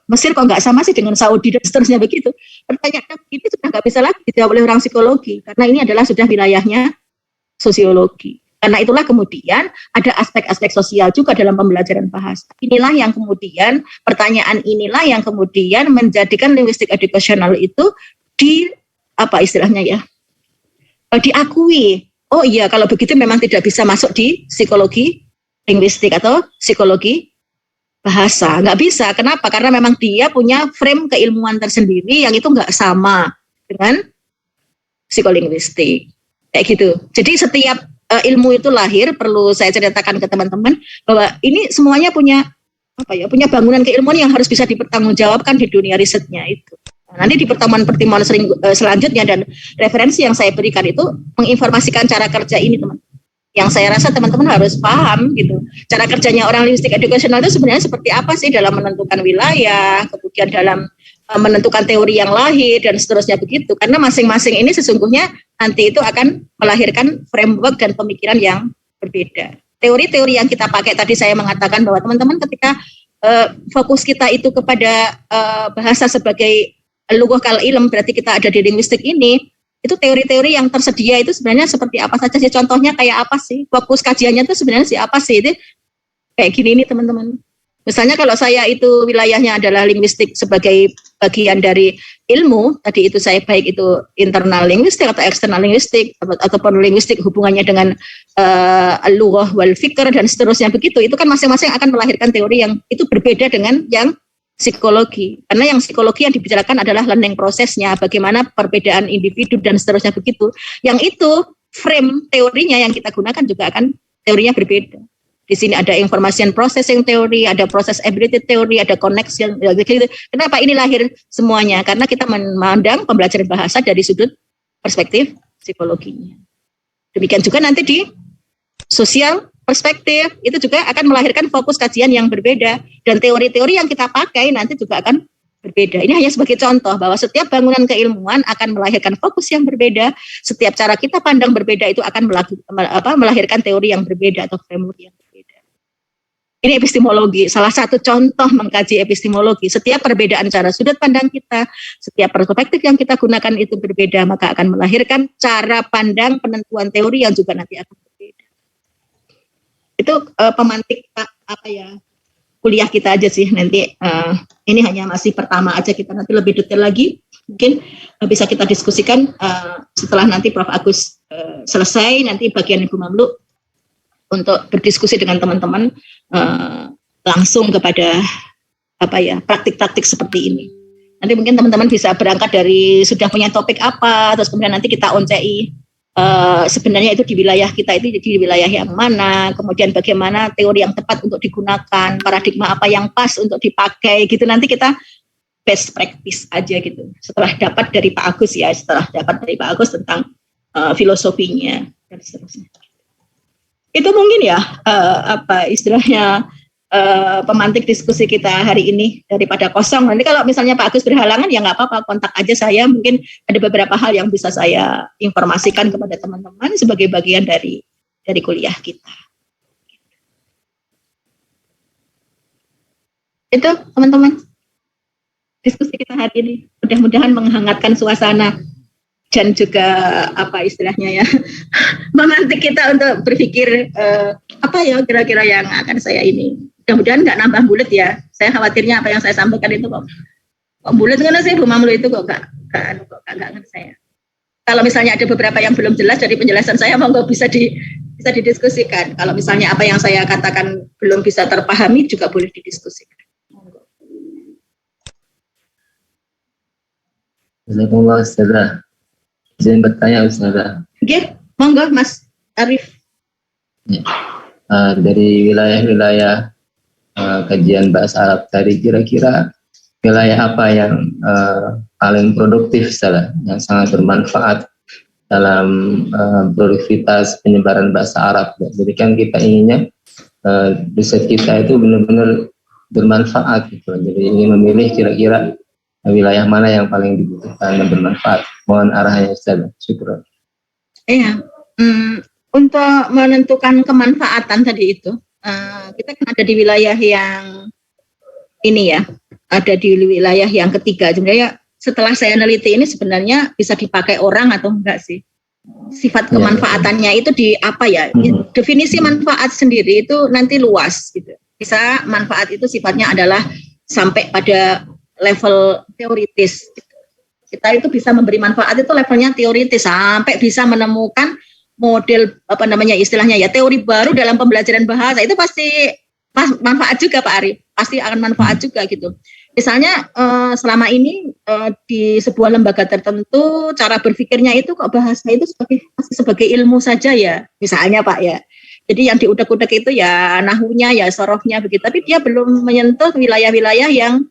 Speaker 1: Mesir kok nggak sama sih dengan Saudi dan seterusnya begitu. Pertanyaan ini sudah nggak bisa lagi dijawab oleh orang psikologi karena ini adalah sudah wilayahnya sosiologi. Karena itulah kemudian ada aspek-aspek sosial juga dalam pembelajaran bahasa. Inilah yang kemudian pertanyaan inilah yang kemudian menjadikan linguistik edukasional itu diakui. Oh iya, kalau begitu memang tidak bisa masuk di psikologi linguistik atau psikologi bahasa, nggak bisa. Kenapa? Karena memang dia punya frame keilmuan tersendiri yang itu nggak sama dengan psikolinguistik. Kayak gitu. Jadi setiap ilmu itu lahir, perlu saya ceritakan ke teman-teman bahwa ini semuanya punya bangunan keilmuan yang harus bisa dipertanggungjawabkan di dunia risetnya itu. Nanti di pertemuan-pertemuan selanjutnya dan referensi yang saya berikan itu menginformasikan cara kerja ini, teman. Yang saya rasa teman-teman harus paham gitu. Cara kerjanya orang linguistik edukasional itu sebenarnya seperti apa sih dalam menentukan wilayah, kemudian dalam menentukan teori yang lahir dan seterusnya begitu. Karena masing-masing ini sesungguhnya nanti itu akan melahirkan framework dan pemikiran yang berbeda. Teori-teori yang kita pakai tadi saya mengatakan bahwa teman-teman ketika fokus kita itu kepada bahasa sebagai lughah kal ilm, berarti kita ada di linguistik ini. Itu teori-teori yang tersedia itu sebenarnya seperti apa saja sih? Contohnya kayak apa sih? Fokus kajiannya itu sebenarnya apa sih? Itu kayak gini nih teman-teman. Misalnya kalau saya itu wilayahnya adalah linguistik sebagai bagian dari ilmu, tadi itu saya baik itu internal linguistik atau eksternal linguistik ataupun linguistik hubungannya dengan lughah wal fikr dan seterusnya begitu. Itu kan masing-masing akan melahirkan teori yang itu berbeda dengan yang psikologi, karena yang psikologi yang dibicarakan adalah learning prosesnya, bagaimana perbedaan individu dan seterusnya begitu. Yang itu frame teorinya yang kita gunakan juga akan teorinya berbeda. Di sini ada information processing teori, ada process ability teori, ada connection. Gitu. Kenapa ini lahir semuanya? Karena kita memandang pembelajaran bahasa dari sudut perspektif psikologinya. Demikian juga nanti di sosial perspektif itu juga akan melahirkan fokus kajian yang berbeda dan teori-teori yang kita pakai nanti juga akan berbeda. Ini hanya sebagai contoh bahwa setiap bangunan keilmuan akan melahirkan fokus yang berbeda. Setiap cara kita pandang berbeda itu akan melahirkan teori yang berbeda atau framework yang berbeda. Ini epistemologi, salah satu contoh mengkaji epistemologi. Setiap perbedaan cara sudut pandang kita, setiap perspektif yang kita gunakan itu berbeda, maka akan melahirkan cara pandang penentuan teori yang juga nanti akan berbeda. Itu pemantik kuliah kita aja sih nanti. Ini hanya masih pertama aja, kita nanti lebih detail lagi mungkin bisa kita diskusikan setelah nanti Prof. Agus selesai, nanti bagian Ibu Mamlu untuk berdiskusi dengan teman-teman langsung kepada praktik-praktik seperti ini. Nanti mungkin teman-teman bisa berangkat dari sudah punya topik apa, terus kemudian nanti kita oncei sebenarnya itu di wilayah kita itu di wilayah yang mana, kemudian bagaimana teori yang tepat untuk digunakan, paradigma apa yang pas untuk dipakai gitu. Nanti kita best practice aja gitu. Setelah dapat dari Pak Agus tentang filosofinya dan seterusnya. Itu mungkin ya apa istilahnya pemantik diskusi kita hari ini daripada kosong. Nanti kalau misalnya Pak Agus berhalangan ya nggak apa-apa, kontak aja saya. Mungkin ada beberapa hal yang bisa saya informasikan kepada teman-teman sebagai bagian dari kuliah kita. Itu teman-teman diskusi kita hari ini. Mudah-mudahan menghangatkan suasana dan juga apa istilahnya ya memantik kita untuk berpikir apa ya kira-kira yang akan saya ini. Mudah-mudahan nggak nambah bulat ya. Saya khawatirnya apa yang saya sampaikan itu kok bulat karena sih Bu Mamlu itu kok nggak ngerti saya. Kalau misalnya ada beberapa yang belum jelas dari penjelasan saya, monggo bisa didiskusikan. Kalau misalnya apa yang saya katakan belum bisa terpahami juga boleh didiskusikan.
Speaker 4: Jazakumullah Ustazah. Izin bertanya Ustazah.
Speaker 1: Oke, monggo Mas Arif.
Speaker 4: Ya. Dari wilayah-wilayah kajian bahasa Arab tadi, kira-kira wilayah apa yang paling produktif Ustazah, yang sangat bermanfaat dalam produktivitas penyebaran bahasa Arab? Jadi kan kita inginnya riset kita itu benar-benar bermanfaat gitu. Jadi ingin memilih kira-kira wilayah mana yang paling dibutuhkan dan bermanfaat. Mohon arahnya Ustaz. Syukur.
Speaker 1: Iya, untuk menentukan kemanfaatan tadi itu, kita kan ada di wilayah yang ini ya, ada di wilayah yang ketiga. Sebenarnya setelah saya neliti ini sebenarnya bisa dipakai orang atau enggak sih? Sifat kemanfaatannya itu di apa ya? Definisi manfaat sendiri itu nanti luas gitu. Bisa manfaat itu sifatnya adalah sampai pada level teoritis. Kita itu bisa memberi manfaat itu levelnya teoritis sampai bisa menemukan model apa namanya istilahnya ya teori baru dalam pembelajaran bahasa. Itu pasti manfaat juga Pak Arif, pasti akan manfaat juga gitu. Misalnya selama ini di sebuah lembaga tertentu cara berpikirnya itu kok bahasa itu sebagai ilmu saja ya, misalnya Pak ya. Jadi yang diudak-udak itu ya nahunya ya sorohnya begitu, tapi dia belum menyentuh wilayah-wilayah yang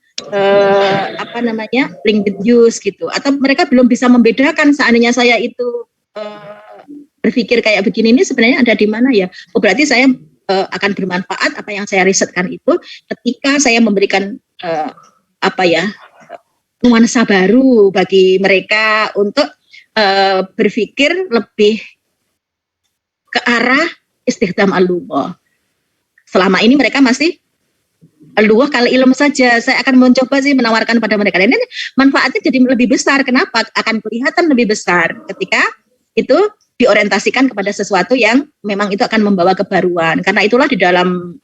Speaker 1: apa namanya linked use gitu, atau mereka belum bisa membedakan seandainya saya itu berpikir kayak begini ini sebenarnya ada di mana ya. Oh berarti saya akan bermanfaat apa yang saya risetkan itu ketika saya memberikan apa ya nuansa baru bagi mereka untuk berpikir lebih ke arah istikhdam al-lughah. Selama ini mereka masih al-lughah kal ilm saja. Saya akan mencoba sih menawarkan pada mereka. Ini manfaatnya jadi lebih besar. Kenapa? Akan kelihatan lebih besar ketika itu diorientasikan kepada sesuatu yang memang itu akan membawa kebaruan. Karena itulah di dalam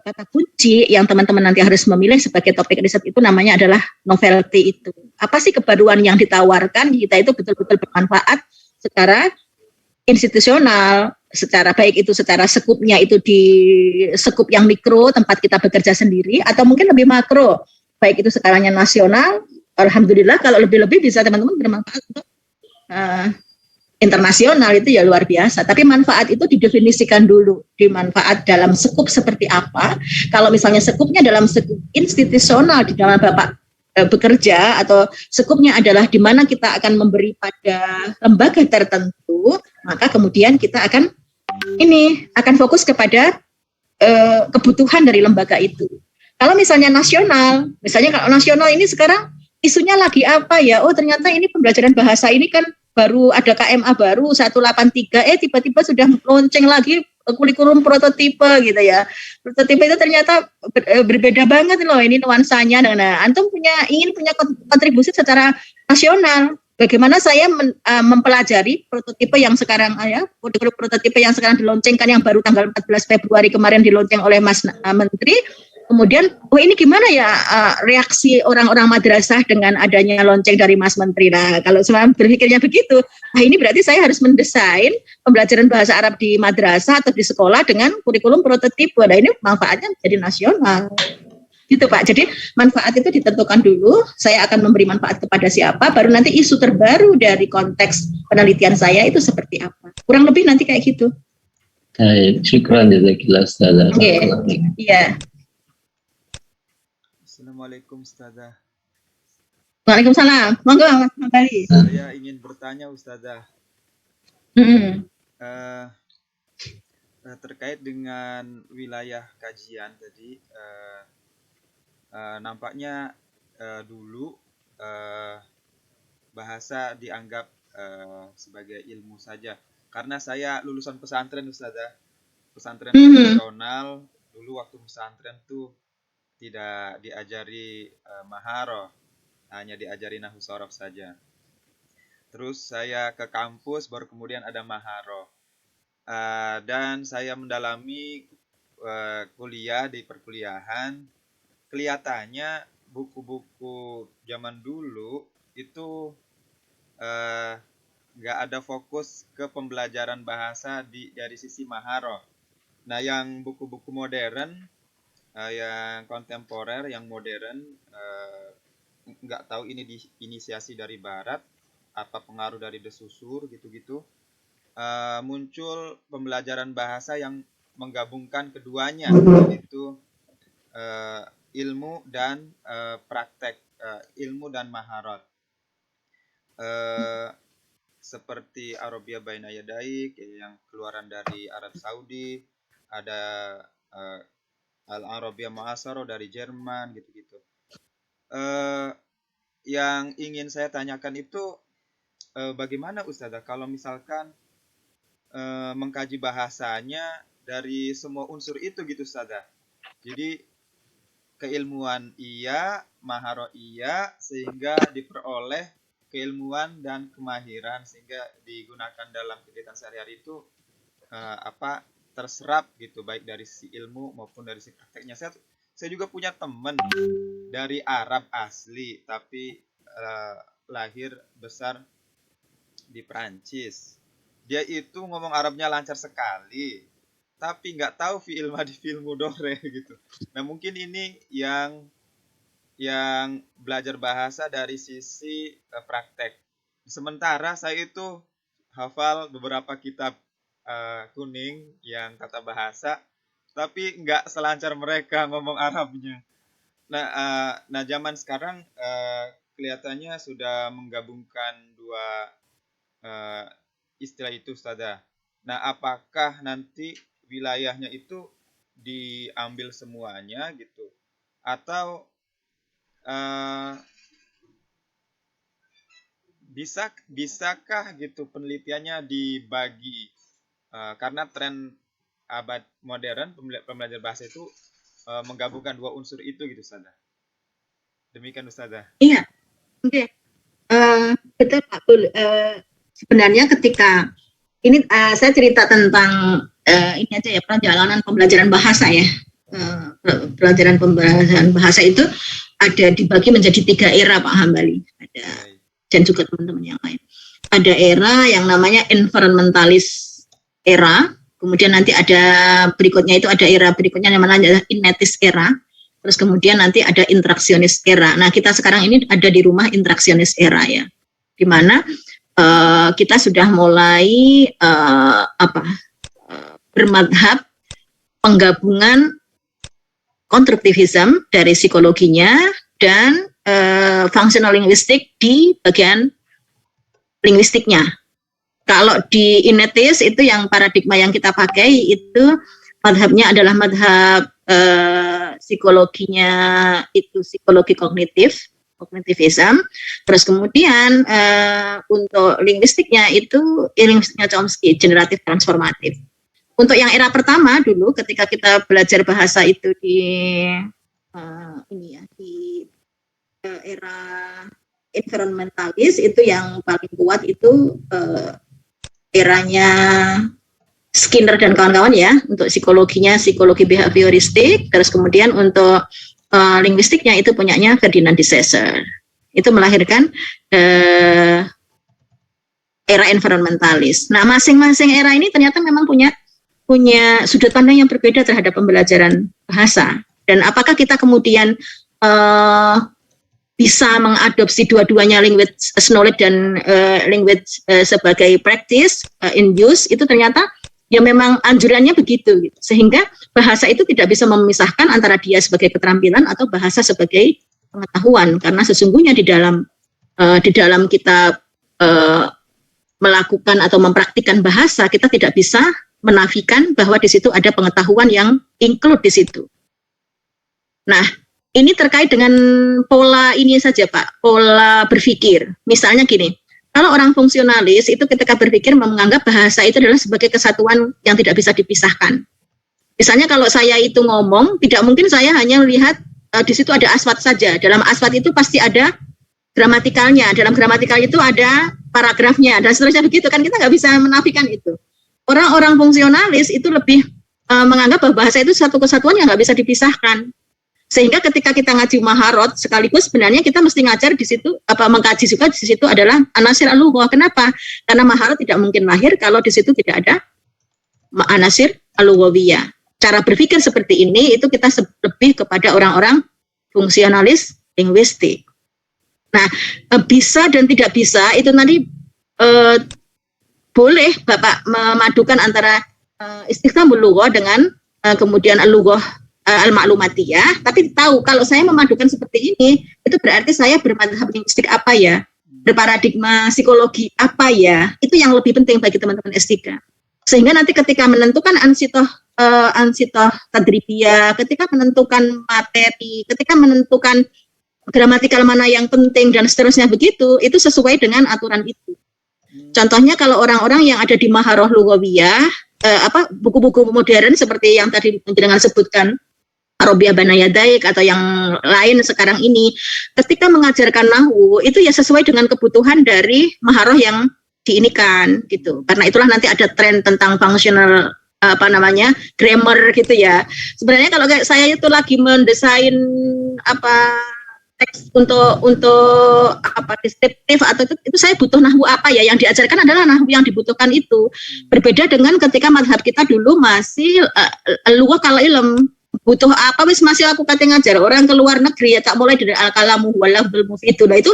Speaker 1: kata kunci yang teman-teman nanti harus memilih sebagai topik riset itu namanya adalah novelty itu. Apa sih kebaruan yang ditawarkan kita itu betul-betul bermanfaat secara institusional, secara baik itu secara sekupnya itu di sekup yang mikro tempat kita bekerja sendiri atau mungkin lebih makro, baik itu skalanya nasional. Alhamdulillah kalau lebih-lebih bisa teman-teman bermanfaat untuk internasional itu ya luar biasa. Tapi manfaat itu didefinisikan dulu, dimanfaat dalam sekup seperti apa. Kalau misalnya sekupnya dalam sekup institusional di dalam Bapak bekerja atau sekupnya adalah di mana kita akan memberi pada lembaga tertentu, maka kemudian kita akan fokus kepada kebutuhan dari lembaga itu. Kalau misalnya nasional, misalnya kalau nasional ini sekarang isunya lagi apa ya? Oh ternyata ini pembelajaran bahasa ini kan baru ada KMA baru 183, tiba-tiba sudah lonceng lagi kurikulum prototipe gitu ya. Prototipe itu ternyata berbeda banget loh ini nuansanya. Nah, antum ingin punya kontribusi secara nasional. Bagaimana saya mempelajari prototipe yang sekarang kurikulum prototipe yang sekarang diloncengkan yang baru tanggal 14 Februari kemarin dilonceng oleh Mas Menteri. Kemudian, ini gimana ya reaksi orang-orang madrasah dengan adanya lonceng dari Mas Menteri. Nah, kalau semua berpikirnya begitu, ini berarti saya harus mendesain pembelajaran bahasa Arab di madrasah atau di sekolah dengan kurikulum prototipe. Nah, ini manfaatnya jadi nasional. Gitu Pak. Jadi manfaat itu ditentukan dulu, saya akan memberi manfaat kepada siapa, baru nanti isu terbaru dari konteks penelitian saya itu seperti apa. Kurang lebih nanti kayak gitu.
Speaker 4: Syukran jazakillah Ustazah.
Speaker 1: Oke. Iya.
Speaker 2: Assalamualaikum Ustazah.
Speaker 1: Waalaikumsalam. Monggo Mas Hambali.
Speaker 2: Saya ingin bertanya Ustazah. Terkait dengan wilayah kajian tadi, nampaknya dulu bahasa dianggap sebagai ilmu saja. Karena saya lulusan pesantren Ustazah, pesantren tradisional. Dulu waktu pesantren tuh tidak diajari maharoh, hanya diajari nahwu shorof saja. Terus saya ke kampus, baru kemudian ada maharoh. Dan saya mendalami kuliah di perkuliahan, kelihatannya buku-buku zaman dulu itu nggak ada fokus ke pembelajaran bahasa dari sisi maharoh. Nah, yang buku-buku modern, yang kontemporer, yang modern, nggak tahu ini diinisiasi dari Barat, apa pengaruh dari De Saussure gitu-gitu. Muncul pembelajaran bahasa yang menggabungkan keduanya, yaitu ilmu dan praktek, ilmu dan maharat. Seperti Arabia Baina Yadaik yang keluaran dari Arab Saudi, ada Al-Arabia Mu'asaro dari Jerman, gitu-gitu. Yang ingin saya tanyakan itu, bagaimana Ustazah kalau misalkan mengkaji bahasanya dari semua unsur itu gitu Ustazah. Jadi keilmuan iya, maharoh iya, sehingga diperoleh keilmuan dan kemahiran sehingga digunakan dalam kegiatan sehari-hari itu terserap gitu, baik dari sisi ilmu maupun dari sisi prakteknya. Saya juga punya teman dari Arab asli tapi lahir besar di Perancis. Dia itu ngomong Arabnya lancar sekali, tapi nggak tahu fi'il madhi fi'il mudhari gitu. Nah, mungkin ini yang belajar bahasa dari sisi praktek. Sementara saya itu hafal beberapa kitab kuning yang tata bahasa, tapi nggak selancar mereka ngomong Arabnya. Nah, zaman sekarang kelihatannya sudah menggabungkan dua istilah itu Ustazah. Nah, apakah nanti wilayahnya itu diambil semuanya gitu, atau bisakah gitu penelitiannya dibagi, karena tren abad modern pembelajaran bahasa itu menggabungkan dua unsur itu gitu Ustazah. Demikian Ustazah.
Speaker 1: Iya. Oke. Betul Pak. Sebenarnya ketika ini saya cerita tentang ini aja ya, perjalanan pembelajaran bahasa ya. Pelajaran pembelajaran bahasa itu ada dibagi menjadi 3 era Pak Hambali. Ada dan juga teman-teman yang lain. Ada era yang namanya environmentalist era, kemudian nanti ada berikutnya itu ada era berikutnya yang namanya innatist era. Terus kemudian nanti ada interaksionis era. Nah, kita sekarang ini ada di rumah interaksionis era ya. Di mana kita sudah mulai bermadhab penggabungan konstruktivisme dari psikologinya dan functional linguistik di bagian linguistiknya. Kalau di innatist itu yang paradigma yang kita pakai itu madhabnya adalah madhab psikologinya itu psikologi kognitivism. Terus kemudian untuk linguistiknya itu linguistiknya Chomsky, generatif transformatif. Untuk yang era pertama dulu ketika kita belajar bahasa itu di era environmentalis itu yang paling kuat itu eranya Skinner dan kawan-kawan ya, untuk psikologinya psikologi behavioristik. Terus kemudian untuk linguistiknya itu punyanya Ferdinand de Saussure. Itu melahirkan era environmentalis. Nah, masing-masing era ini ternyata memang punya sudut pandang yang berbeda terhadap pembelajaran bahasa. Dan apakah kita kemudian bisa mengadopsi dua-duanya, language as knowledge dan language sebagai practice in use, itu ternyata ya memang anjurannya begitu gitu. Sehingga bahasa itu tidak bisa memisahkan antara dia sebagai keterampilan atau bahasa sebagai pengetahuan, karena sesungguhnya di dalam kita melakukan atau mempraktikkan bahasa, kita tidak bisa menafikan bahwa di situ ada pengetahuan yang include di situ. Nah, ini terkait dengan pola ini saja Pak, pola berpikir. Misalnya gini, kalau orang fungsionalis itu ketika berpikir menganggap bahasa itu adalah sebagai kesatuan yang tidak bisa dipisahkan. Misalnya kalau saya itu ngomong, tidak mungkin saya hanya melihat di situ ada aswat saja. Dalam aswat itu pasti ada gramatikalnya, dalam gramatikal itu ada paragrafnya, dan seterusnya begitu kan, kita nggak bisa menafikan itu. Orang-orang fungsionalis itu lebih menganggap bahwa bahasa itu satu kesatuan yang nggak bisa dipisahkan. Sehingga ketika kita ngaji maharot, sekaligus sebenarnya kita mesti ngajar di situ, mengkaji juga di situ adalah anasir al-lughah. Kenapa? Karena maharot tidak mungkin lahir kalau di situ tidak ada anasir al-lughawiyah. Cara berpikir seperti ini itu kita lebih kepada orang-orang fungsionalis linguistik. Nah, bisa dan tidak bisa itu nanti boleh Bapak memadukan antara istiqamul lughah dengan kemudian al-lughah al-ma'lumatiyah, tapi tahu kalau saya memadukan seperti ini, itu berarti saya bermadhab linguistik apa ya, berparadigma psikologi apa ya, itu yang lebih penting bagi teman-teman S3. Sehingga nanti ketika menentukan ansitoh tadribiyah, ketika menentukan materi, ketika menentukan gramatikal mana yang penting dan seterusnya begitu, itu sesuai dengan aturan itu. Contohnya kalau orang-orang yang ada di maharoh lughawiyah, buku-buku modern seperti yang tadi jenengan sebutkan, Arabiyah Banayadaik atau yang lain sekarang ini, ketika mengajarkan nahwu itu ya sesuai dengan kebutuhan dari maharoh yang diinikan gitu. Karena itulah nanti ada tren tentang functional grammar gitu ya. Sebenarnya kalau kayak saya itu lagi mendesain teks untuk deskriptif atau itu saya butuh nahwu apa ya, yang diajarkan adalah nahwu yang dibutuhkan itu. Berbeda dengan ketika mazhab kita dulu masih lughah kal ilm, butuh apa wis masih aku kate ngajar orang ke luar negeri ya, tak mulai dari al-kalamu wal lafdzul mufid. Nah itu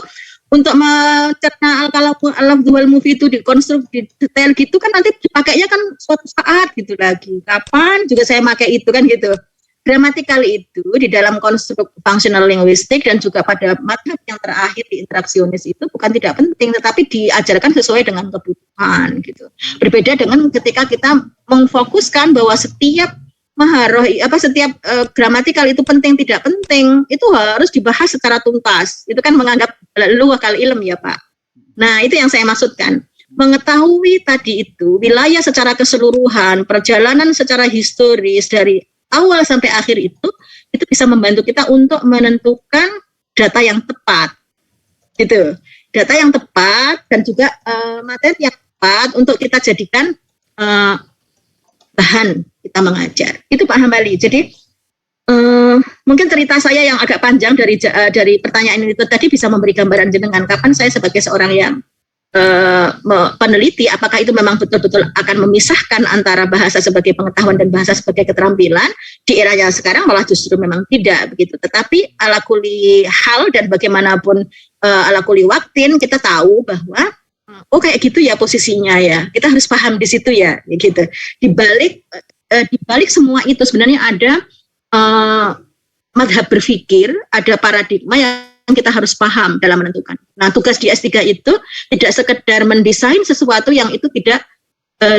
Speaker 1: untuk mencerna al-kalamu wal mufid itu dikonstruksi detail gitu kan, nanti dipakainya kan suatu saat gitu lagi. Kapan juga saya pakai itu kan gitu. Gramatikal itu di dalam konstruk functional linguistik dan juga pada mazhab yang terakhir di interaksionis itu bukan tidak penting, tetapi diajarkan sesuai dengan kebutuhan gitu. Berbeda dengan ketika kita memfokuskan bahwa setiap maharoh setiap gramatikal itu penting tidak penting, itu harus dibahas secara tuntas. Itu kan menganggap lughah kal ilm ya Pak. Nah itu yang saya maksudkan. Mengetahui tadi itu wilayah secara keseluruhan, perjalanan secara historis dari awal sampai akhir itu bisa membantu kita untuk menentukan data yang tepat, gitu. Data yang tepat dan juga materi yang tepat untuk kita jadikan bahan kita mengajar. Itu Pak Hambali. Jadi mungkin cerita saya yang agak panjang dari pertanyaan ini tadi bisa memberi gambaran jenengan kapan saya sebagai seorang yang peneliti, apakah itu memang betul-betul akan memisahkan antara bahasa sebagai pengetahuan dan bahasa sebagai keterampilan. Di eranya sekarang malah justru memang tidak begitu. Tetapi ala kulli hal dan bagaimanapun ala kulli waktin kita tahu bahwa kayak gitu ya posisinya ya. Kita harus paham di situ ya gitu. Di balik semua itu sebenarnya ada madhab berpikir, ada paradigma yang kita harus paham dalam menentukan. Nah, tugas di S3 itu tidak sekedar mendesain sesuatu yang itu tidak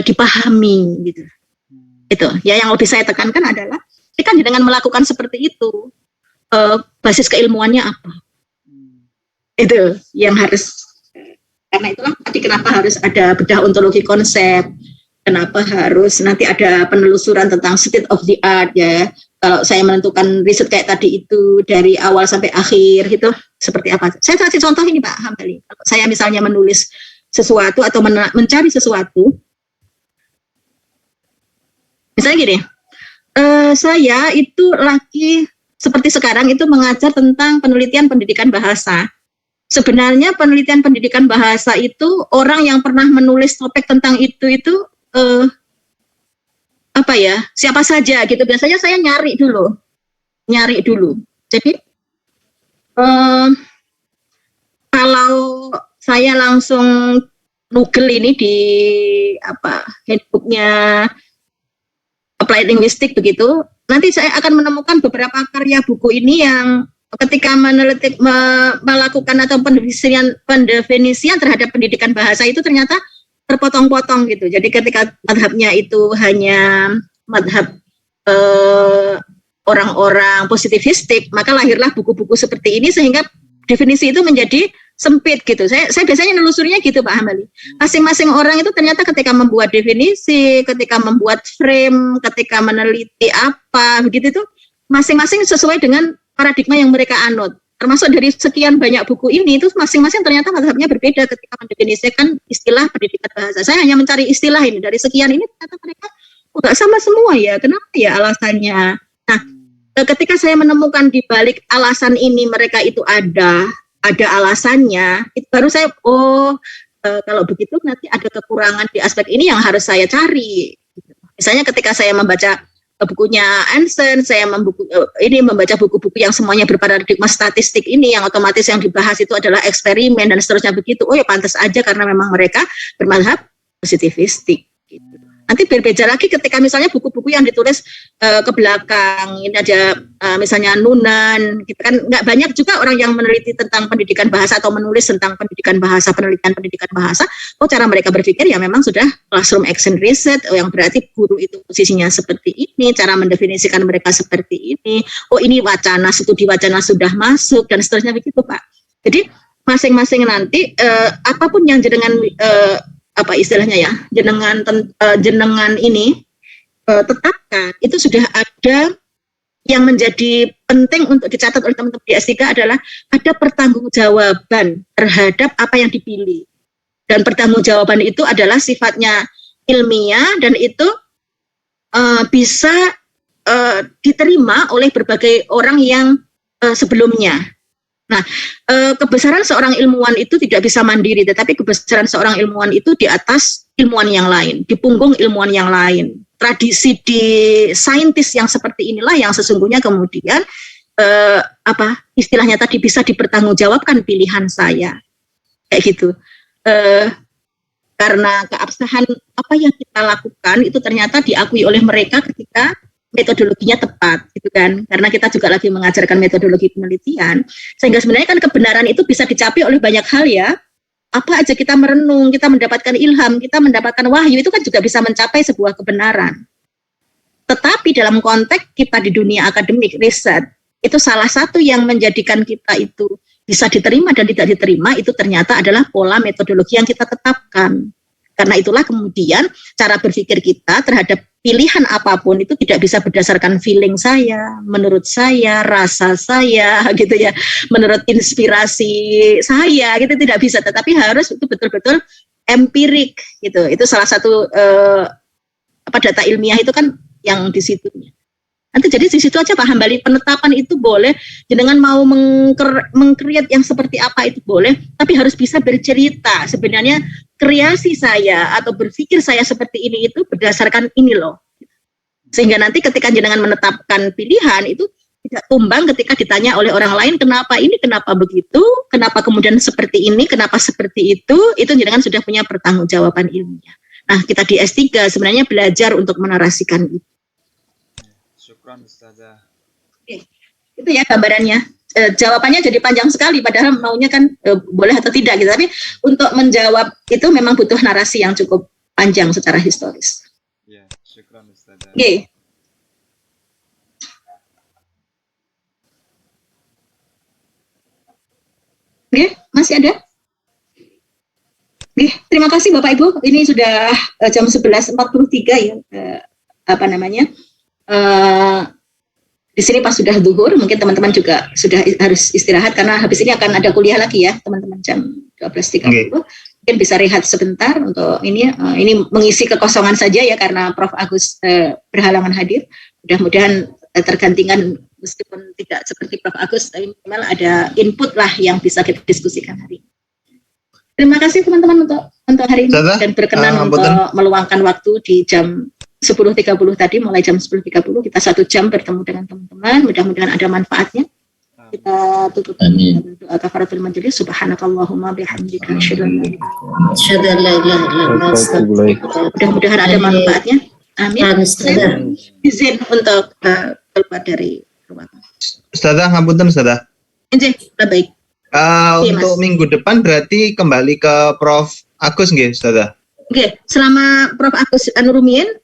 Speaker 1: dipahami gitu. Itu ya yang lebih saya tekankan adalah ketika dengan melakukan seperti itu basis keilmuannya apa? Itu yang harus, karena itulah tadi kenapa harus ada bedah ontologi konsep, kenapa harus nanti ada penelusuran tentang state of the art ya. Kalau saya menentukan riset kayak tadi itu dari awal sampai akhir gitu, seperti apa? Saya kasih contoh ini Pak Hambali. Kalau saya misalnya menulis sesuatu atau mencari sesuatu, misalnya gini, saya itu lagi seperti sekarang itu mengajar tentang penelitian pendidikan bahasa. Sebenarnya penelitian pendidikan bahasa itu orang yang pernah menulis topik tentang itu siapa saja gitu. Biasanya saya nyari dulu nyari dulu. Jadi kalau saya langsung Google ini di handbooknya Applied Linguistics begitu, nanti saya akan menemukan beberapa karya buku ini yang ketika melakukan atau pendefinisian terhadap pendidikan bahasa itu ternyata terpotong-potong gitu. Jadi ketika madhabnya itu hanya madhab orang-orang positivistik, maka lahirlah buku-buku seperti ini sehingga definisi itu menjadi sempit gitu. Saya biasanya nelusurinya gitu Pak Hambali. Masing-masing orang itu ternyata ketika membuat definisi, ketika membuat frame, ketika meneliti apa begitu itu masing-masing sesuai dengan paradigma yang mereka anut. Termasuk dari sekian banyak buku ini itu masing-masing ternyata mazhabnya berbeda ketika mendefinisikan istilah pendidikan bahasa. Saya hanya mencari istilah ini dari sekian ini ternyata mereka nggak sama semua ya. Kenapa ya alasannya? Nah, ketika saya menemukan di balik alasan ini mereka itu ada alasannya, itu baru saya kalau begitu nanti ada kekurangan di aspek ini yang harus saya cari. Misalnya ketika saya membaca bukunya Anson, saya membaca buku-buku yang semuanya berparadigma statistik ini, yang otomatis yang dibahas itu adalah eksperimen dan seterusnya begitu. Oh ya pantas aja karena memang mereka bermadhab positivistik. Gitu. Nanti berbeda lagi ketika misalnya buku-buku yang ditulis ke belakang, ini aja misalnya Nunan, gitu kan nggak banyak juga orang yang meneliti tentang pendidikan bahasa atau menulis tentang pendidikan bahasa, penelitian pendidikan bahasa. Oh cara mereka berpikir ya memang sudah classroom action research, yang berarti guru itu posisinya seperti ini, cara mendefinisikan mereka seperti ini. Oh ini wacana, studi wacana sudah masuk dan seterusnya begitu Pak. Jadi masing-masing nanti apapun yang jenengan apa istilahnya ya, jenengan ini tetapkan, itu sudah ada yang menjadi penting untuk dicatat oleh teman-teman di S3 adalah ada pertanggungjawaban terhadap apa yang dipilih. Dan pertanggungjawaban itu adalah sifatnya ilmiah dan itu bisa diterima oleh berbagai orang yang sebelumnya. Nah, kebesaran seorang ilmuwan itu tidak bisa mandiri, tetapi kebesaran seorang ilmuwan itu di atas ilmuwan yang lain, di punggung ilmuwan yang lain. Tradisi di saintis yang seperti inilah yang sesungguhnya kemudian istilahnya tadi bisa dipertanggungjawabkan pilihan saya, kayak gitu. Karena keabsahan apa yang kita lakukan itu ternyata diakui oleh mereka ketika metodologinya tepat, gitu kan? Karena kita juga lagi mengajarkan metodologi penelitian, sehingga sebenarnya kan kebenaran itu bisa dicapai oleh banyak hal ya. Apa aja kita merenung, kita mendapatkan ilham, kita mendapatkan wahyu, itu kan juga bisa mencapai sebuah kebenaran. Tetapi dalam konteks kita di dunia akademik riset, itu salah satu yang menjadikan kita itu bisa diterima dan tidak diterima, itu ternyata adalah pola metodologi yang kita tetapkan. Karena itulah kemudian cara berpikir kita terhadap pilihan apapun itu tidak bisa berdasarkan feeling saya, menurut saya, rasa saya, gitu ya, menurut inspirasi saya, gitu tidak bisa. Tetapi harus itu betul-betul empirik, gitu. Itu salah satu data ilmiah itu kan yang di situnya. Nanti jadi di situ aja Pak Hambali, penetapan itu boleh, jenengan mau mengkreat yang seperti apa itu boleh, tapi harus bisa bercerita. Sebenarnya kreasi saya atau berpikir saya seperti ini itu berdasarkan ini loh. Sehingga nanti ketika jenengan menetapkan pilihan itu tidak tumbang ketika ditanya oleh orang lain kenapa ini, kenapa begitu, kenapa kemudian seperti ini, kenapa seperti itu jenengan sudah punya pertanggungjawaban ilmiah. Nah, kita di S3 sebenarnya belajar untuk menarasikan itu.
Speaker 2: Syukran Ustazah.
Speaker 1: Oke, itu ya gambarannya. Jawabannya jadi panjang sekali, padahal maunya kan boleh atau tidak gitu. Tapi untuk menjawab itu memang butuh narasi yang cukup panjang secara historis.
Speaker 2: Ya, syukran Ustazah.
Speaker 1: Oke. Oke, masih ada? Oke, terima kasih Bapak Ibu. Ini sudah jam 11.43 ya. Di sini pas sudah zuhur, mungkin teman-teman juga sudah harus istirahat karena habis ini akan ada kuliah lagi ya teman-teman jam 12.30. Okay. Mungkin bisa rehat sebentar untuk ini mengisi kekosongan saja ya karena Prof. Agus berhalangan hadir. Mudah-mudahan tergantikan meskipun tidak seperti Prof. Agus, tapi minimal ada input lah yang bisa kita diskusikan hari ini. Terima kasih teman-teman untuk hari ini dan berkenan untuk meluangkan waktu di jam 10.30 tadi, mulai jam 10.30 kita 1 jam bertemu dengan teman-teman. Mudah-mudahan ada manfaatnya. Kita tutup dengan doa kafaratul majelis. Subhanakallahumma bihamdika asyhadu an la ilaha illa anta astaghfiruka. Mudah-mudahan ada manfaatnya. Amin. Izin untuk keluar dari ruangan.
Speaker 5: Ustazah, ngapunten Ustazah.
Speaker 1: Injih, baik.
Speaker 5: Untuk
Speaker 1: Mas.
Speaker 5: minggu depan berarti kembali ke Prof Agus nggih, Ustazah?
Speaker 1: Oke, selama Prof Agus Anurumien